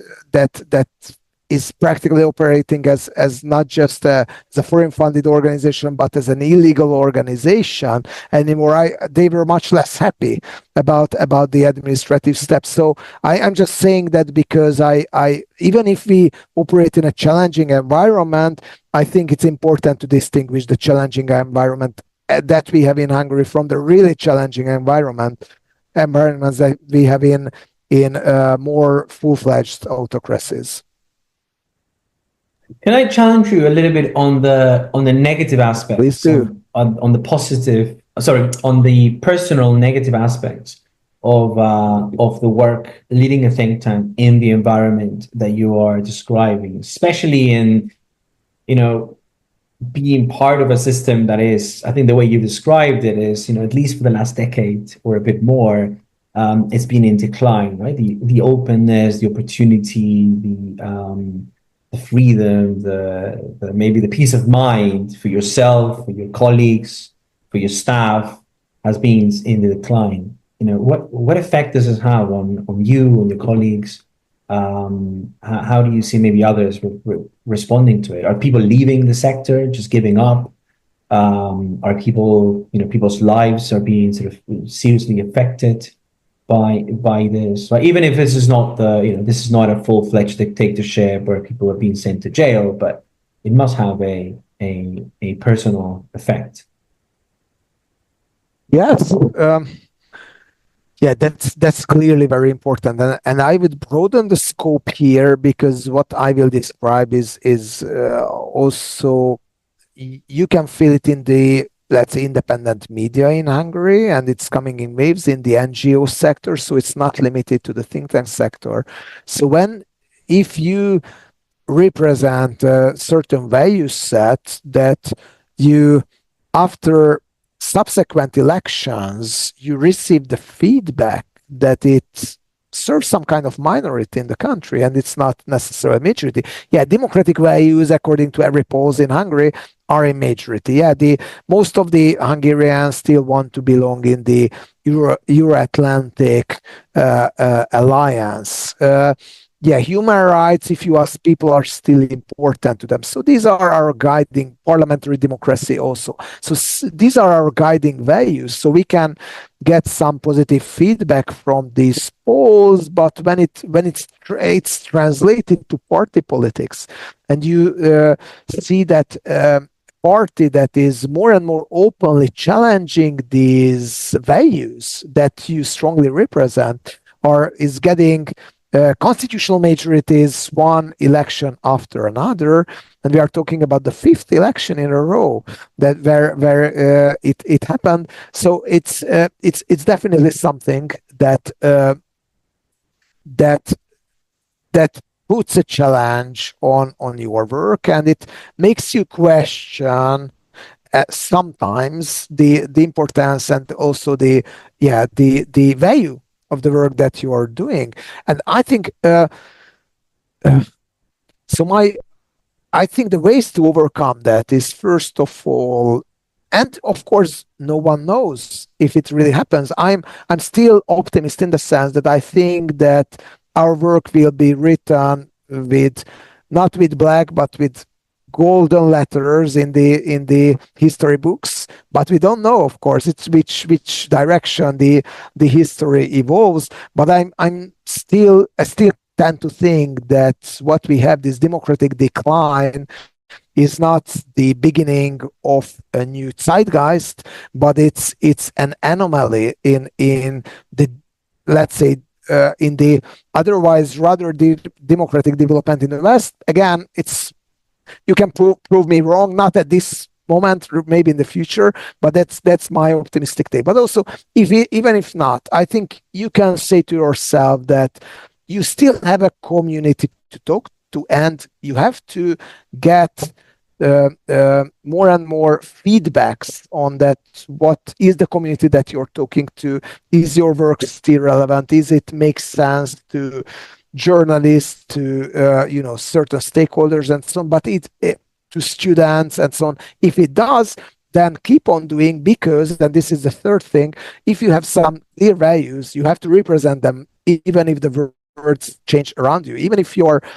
is practically operating as not just as a foreign funded organization, but as an illegal organization anymore. They were much less happy about the administrative steps. So I'm just saying that because I even if we operate in a challenging environment, I think it's important to distinguish the challenging environment that we have in Hungary from the really challenging environments that we have in more full-fledged autocracies. Can I challenge you a little bit on the negative aspects? Please do. On the positive, on the personal negative aspects. of the work leading a think tank in the environment that you are describing, especially in, being part of a system that is, I think the way you described it is, at least for the last decade or a bit more, it's been in decline, right? The openness, the opportunity, the freedom, the maybe the peace of mind for yourself, for your colleagues, for your staff has been in the decline. What effect does this have on you, on your colleagues? How do you see maybe others responding to it? Are people leaving the sector, just giving up? Are people's lives are being sort of seriously affected by this? Like, even if this is not this is not a full-fledged dictatorship where people are being sent to jail, but it must have a personal effect. Yes. Yeah, that's clearly very important, and I would broaden the scope here, because what I will describe is also you can feel it in the, let's say, independent media in Hungary, and it's coming in waves in the NGO sector, so it's not limited to the think tank sector. So if you represent a certain value set that you, after subsequent elections, you receive the feedback that it serves some kind of minority in the country, and it's not necessarily a majority. Yeah, democratic values, according to every polls in Hungary, are a majority. Yeah, most of the Hungarians still want to belong in the Euro-Atlantic alliance. Yeah, human rights, if you ask people, are still important to them. So these are our guiding, parliamentary democracy also. So these are our guiding values. So we can get some positive feedback from these polls, but when it's translated to party politics, and you see that party that is more and more openly challenging these values that you strongly represent, or is getting constitutional majorities one election after another, and we are talking about the fifth election in a row that where it happened. So it's definitely something that puts a challenge on your work, and it makes you question sometimes the importance, and also the value of the work that you are doing. And I think I think the ways to overcome that is, first of all, and of course no one knows if it really happens, I'm still optimist in the sense that I think that our work will be written with, not with black, but with golden letters in the history books. But we don't know, of course, it's which direction the history evolves. But I still tend to think that what we have, this democratic decline, is not the beginning of a new zeitgeist, but it's an anomaly in the, let's say, in the otherwise rather democratic development in the West. Again, you can prove me wrong, not at this moment, maybe in the future, but that's my optimistic take. But also, even if not, I think you can say to yourself that you still have a community to talk to, and you have to get more and more feedbacks on that. What is the community that you're talking to? Is your work still relevant? Is it make sense to journalists, to certain stakeholders and so on, but to students and so on? If it does, then keep on doing, because then this is the third thing. If you have some clear values, you have to represent them, even if the words change around you, even if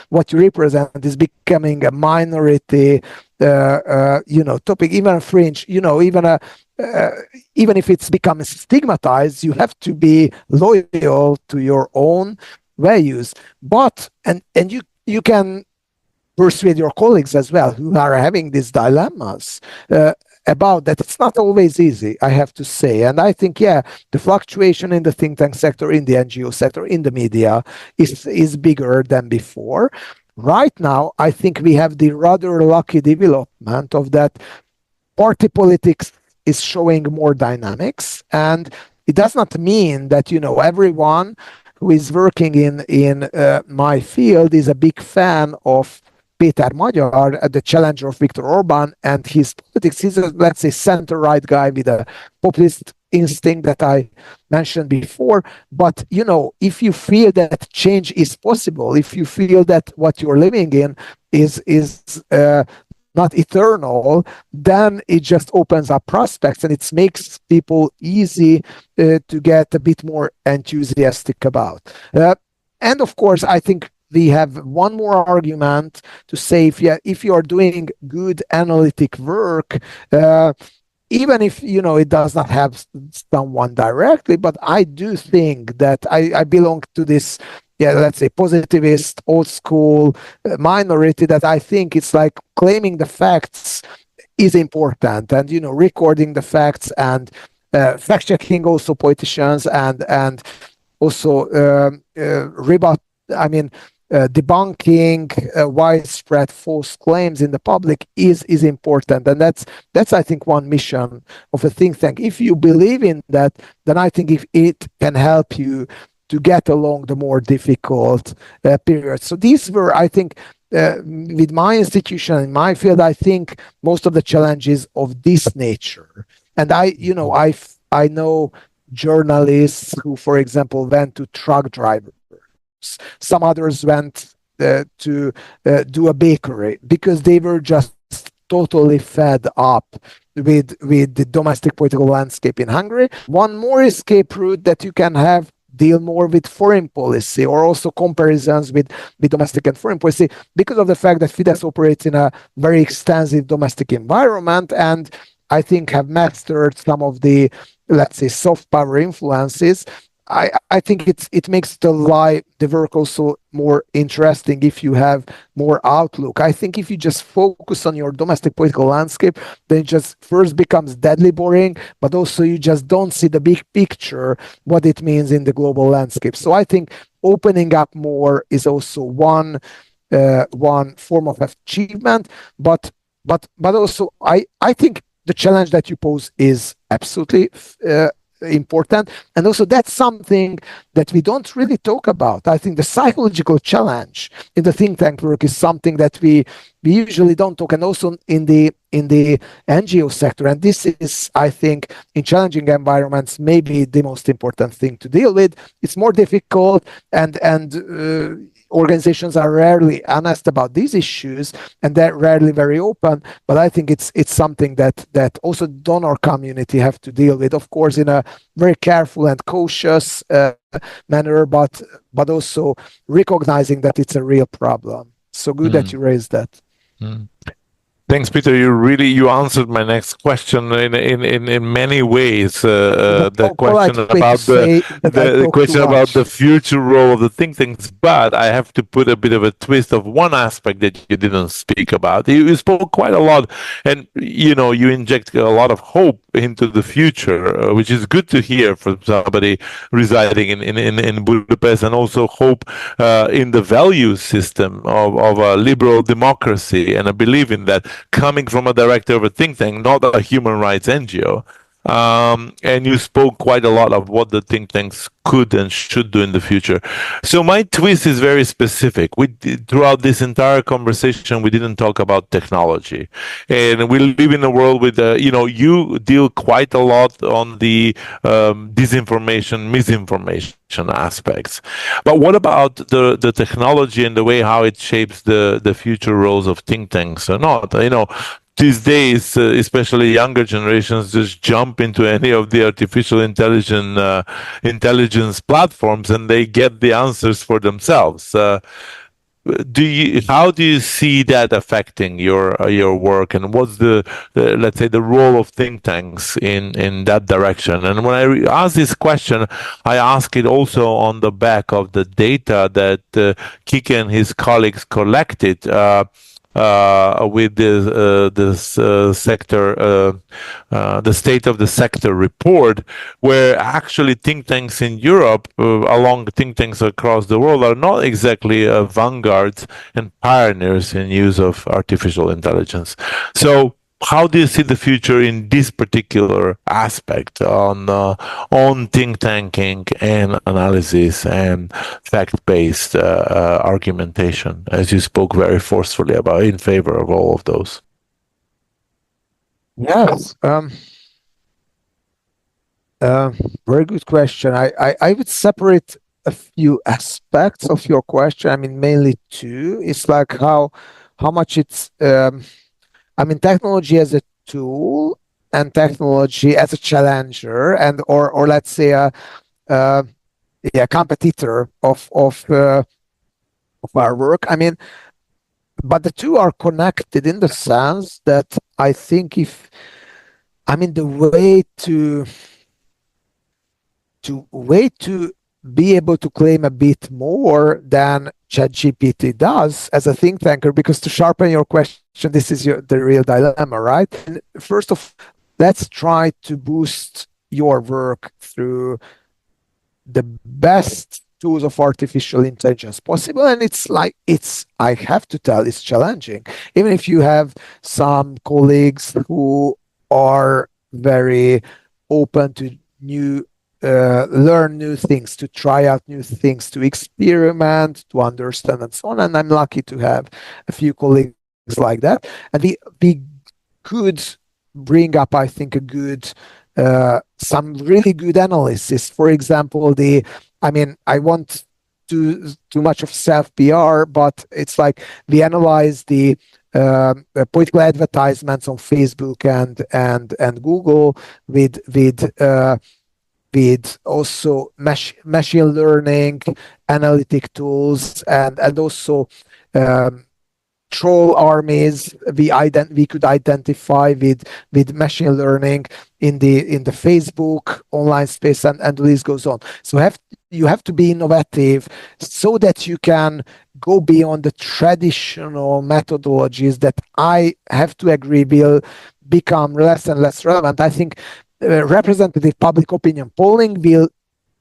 what you represent is becoming a minority topic, even a fringe, even if it's becoming stigmatized, you have to be loyal to your own values. But and you can persuade your colleagues as well, who are having these dilemmas about that. It's not always easy, I have to say. And I think, the fluctuation in the think tank sector, in the NGO sector, in the media is bigger than before. Right now, I think we have the rather lucky development of that party politics is showing more dynamics, and it does not mean that, everyone who is working in my field is a big fan of Péter Magyar, the challenger of Viktor Orban, and his politics. He's a, let's say, center-right guy with a populist instinct that I mentioned before. But, if you feel that change is possible, if you feel that what you're living in is not eternal, then it just opens up prospects, and it makes people easy to get a bit more enthusiastic about. And of course, I think we have one more argument to say, if you are doing good analytic work, even if it does not have someone directly, but I do think that I belong to this, let's say, positivist, old school minority, that I think it's like claiming the facts is important, and recording the facts, and fact checking also politicians, and also debunking widespread false claims in the public is important, and that's I think one mission of a think tank. If you believe in that, then I think if it can help you to get along the more difficult periods. So these were, I think, with my institution in my field, I think most of the challenges of this nature. And I know journalists who, for example, went to truck drivers. Some others went to do a bakery because they were just totally fed up with the domestic political landscape in Hungary. One more escape route that you can have, deal more with foreign policy, or also comparisons with domestic and foreign policy, because of the fact that Fidesz operates in a very extensive domestic environment, and I think have mastered some of the, let's say, soft power influences. I think it makes the work also more interesting if you have more outlook. I think if you just focus on your domestic political landscape, then it just first becomes deadly boring, but also you just don't see the big picture, what it means in the global landscape. So I think opening up more is also one form of achievement, but also I think the challenge that you pose is absolutely important, and also that's something that we don't really talk about. I think the psychological challenge in the think tank work is something that we usually don't talk, and also in the NGO sector, and this is, I think, in challenging environments, maybe the most important thing to deal with. It's more difficult, and organizations are rarely honest about these issues, and they're rarely very open. But I think it's something that also donor community have to deal with, of course, in a very careful and cautious manner, but also recognizing that it's a real problem. So good that you raised that. Thanks, Peter. You answered my next question in many ways. The question about the future role of the think tanks, but I have to put a bit of a twist of one aspect that you didn't speak about. You spoke quite a lot, and you inject a lot of hope into the future, which is good to hear from somebody residing in Budapest, and also hope in the value system of a liberal democracy, and I believe in that, coming from a director of a think tank, not a human rights NGO. And you spoke quite a lot of what the think tanks could and should do in the future. So my twist is very specific. Throughout this entire conversation, we didn't talk about technology, and we live in a world with you deal quite a lot on the disinformation, misinformation aspects. But what about the technology and the way how it shapes the future roles of think tanks or not? These days, especially younger generations, just jump into any of the artificial intelligence platforms, and they get the answers for themselves. How do you see that affecting your work, and what's the let's say the role of think tanks in that direction? And when I ask this question, I ask it also on the back of the data that Kike and his colleagues collected with this sector, the state of the sector report, where actually think tanks in Europe, along think tanks across the world, are not exactly vanguards and pioneers in use of artificial intelligence. So how do you see the future in this particular aspect on think tanking and analysis and fact-based argumentation, as you spoke very forcefully about in favor of all of those? Yes. Very good question. I would separate a few aspects of your question. I mean, mainly two. It's like how much it's I mean, technology as a tool and technology as a challenger, and or let's say a competitor of our work. I mean, but the two are connected in the sense that I think the way to be able to claim a bit more than ChatGPT does as a think tanker, because to sharpen your question, this is the real dilemma, right? And first of all, let's try to boost your work through the best tools of artificial intelligence possible. And I have to tell, it's challenging. Even if you have some colleagues who are very open to learn new things, to try out new things, to experiment, to understand, and so on. And I'm lucky to have a few colleagues like that. And we could bring up, I think, some really good analysis. For example, I want too much of self PR, but it's like we analyze the political advertisements on Facebook and Google with also machine learning analytic tools and also troll armies we could identify with machine learning in the Facebook online space, and the list goes on. So you have to be innovative so that you can go beyond the traditional methodologies that I have to agree will become less and less relevant. I think representative public opinion polling will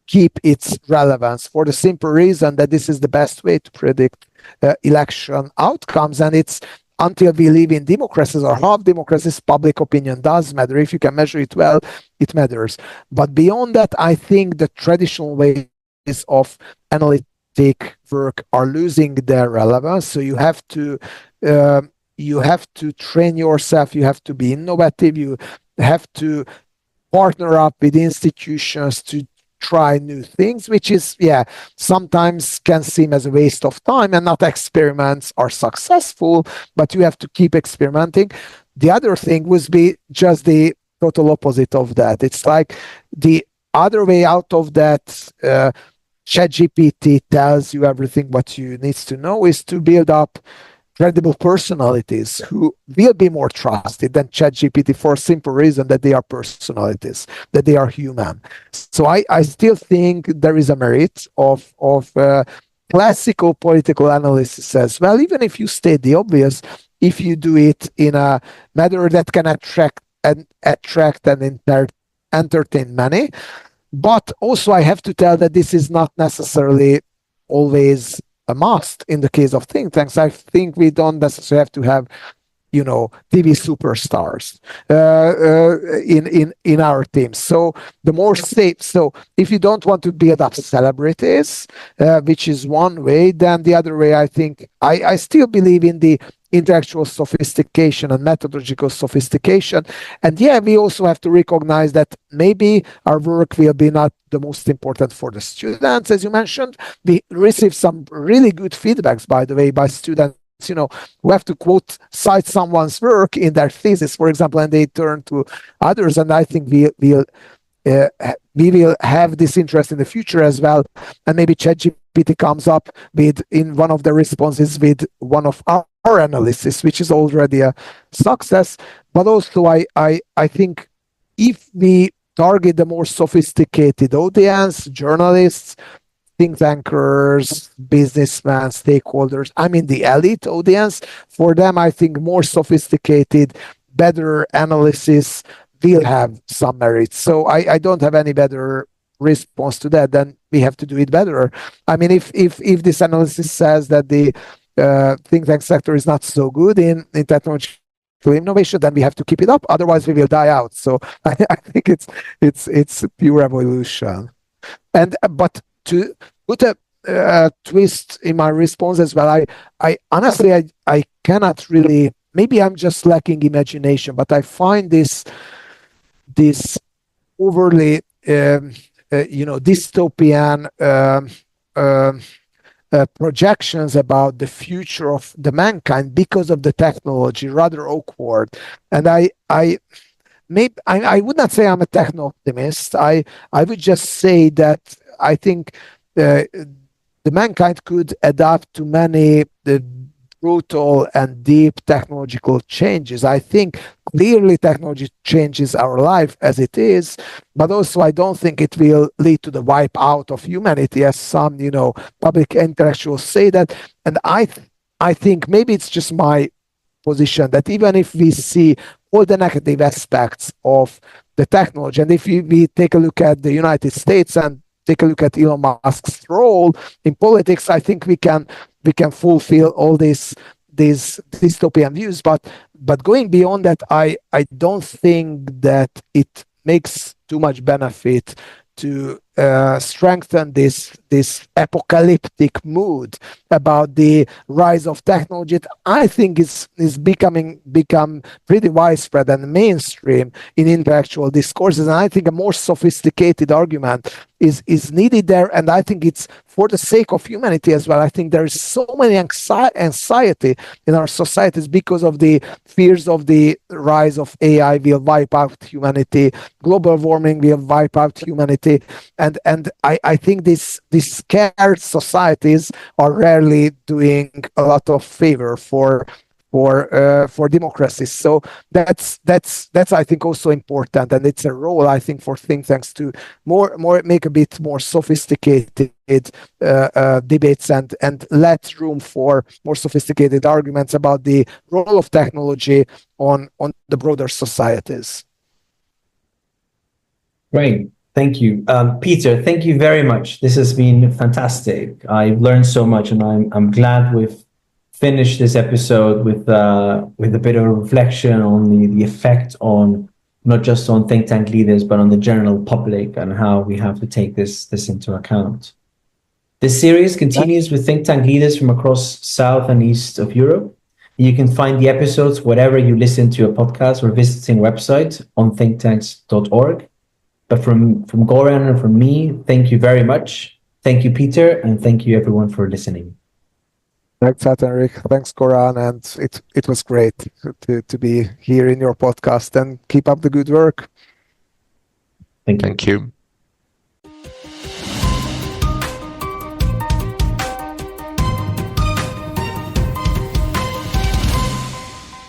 keep its relevance for the simple reason that this is the best way to predict election outcomes. And it's until we live in democracies or half democracies, public opinion does matter. If you can measure it well, it matters. But beyond that, I think the traditional ways of analytic work are losing their relevance. So you have to train yourself. You have to be innovative. You have to partner up with institutions to try new things, which is, sometimes can seem as a waste of time, and not experiments are successful, but you have to keep experimenting. The other thing would be just the total opposite of that. It's like the other way out of that, ChatGPT tells you everything what you need to know, is to build up credible personalities who will be more trusted than ChatGPT for a simple reason that they are personalities, that they are human. So I still think there is a merit of classical political analysis as well, even if you state the obvious, if you do it in a manner that can attract and entertain many. But also I have to tell that this is not necessarily always a must in the case of think tanks. I think we don't necessarily have to have, TV superstars in our teams. So the more safe. So if you don't want to build up celebrities, which is one way, then the other way, I think I still believe in the intellectual sophistication and methodological sophistication. And we also have to recognize that maybe our work will be not the most important for the students, as you mentioned. We receive some really good feedbacks, by the way, by students, who have to cite someone's work in their thesis, for example, and they turn to others. And I think we will have this interest in the future as well. And maybe ChatGPT comes up in one of the responses with one of our analysis, which is already a success. But also I think if we target the more sophisticated audience, journalists, think tankers, businessmen, stakeholders, the elite audience, for them, I think more sophisticated, better analysis will have some merit. So I don't have any better response to that than we have to do it better. If this analysis says that the think tank sector is not so good in technology innovation, then we have to keep it up. Otherwise, we will die out. So I think it's pure evolution. But to put a twist in my response as well, I honestly I cannot really. Maybe I'm just lacking imagination, but I find this overly dystopian projections about the future of the mankind because of the technology rather awkward. And I would not say I'm a techno optimist. I would just say that I think the mankind could adapt to many brutal and deep technological changes. I think clearly technology changes our life as it is, but also I don't think it will lead to the wipe out of humanity, as some public intellectuals say that. And I think maybe it's just my position that even if we see all the negative aspects of the technology, and if we take a look at the United States and take a look at Elon Musk's role in politics, I think we can fulfill all these dystopian views. But going beyond that, I don't think that it makes too much benefit to strengthen this apocalyptic mood about the rise of technology. I think is become pretty widespread and mainstream in intellectual discourses, and I think a more sophisticated argument is needed there. And I think it's for the sake of humanity as well. I think there is so many anxiety in our societies because of the fears of the rise of AI will wipe out humanity, global warming will wipe out humanity, and I think these scared societies are rarely doing a lot of favor for democracies. So that's I think also important, and it's a role I think for think tanks to make a bit more sophisticated debates and let room for more sophisticated arguments about the role of technology on the broader societies. Great. Thank you. Peter, thank you very much. This has been fantastic. I've learned so much, and I'm glad we've finished this episode with a bit of a reflection on the effect on not just on think tank leaders, but on the general public, and how we have to take this into account. This series continues with think tank leaders from across South and East of Europe. You can find the episodes wherever you listen to a podcast or visiting website on thinktanks.org. But from Goran and from me, thank you very much. Thank you, Peter, and thank you everyone for listening. Thanks, Henrik. Thanks, Goran, and it was great to be here in your podcast, and keep up the good work. Thank you. Thank you.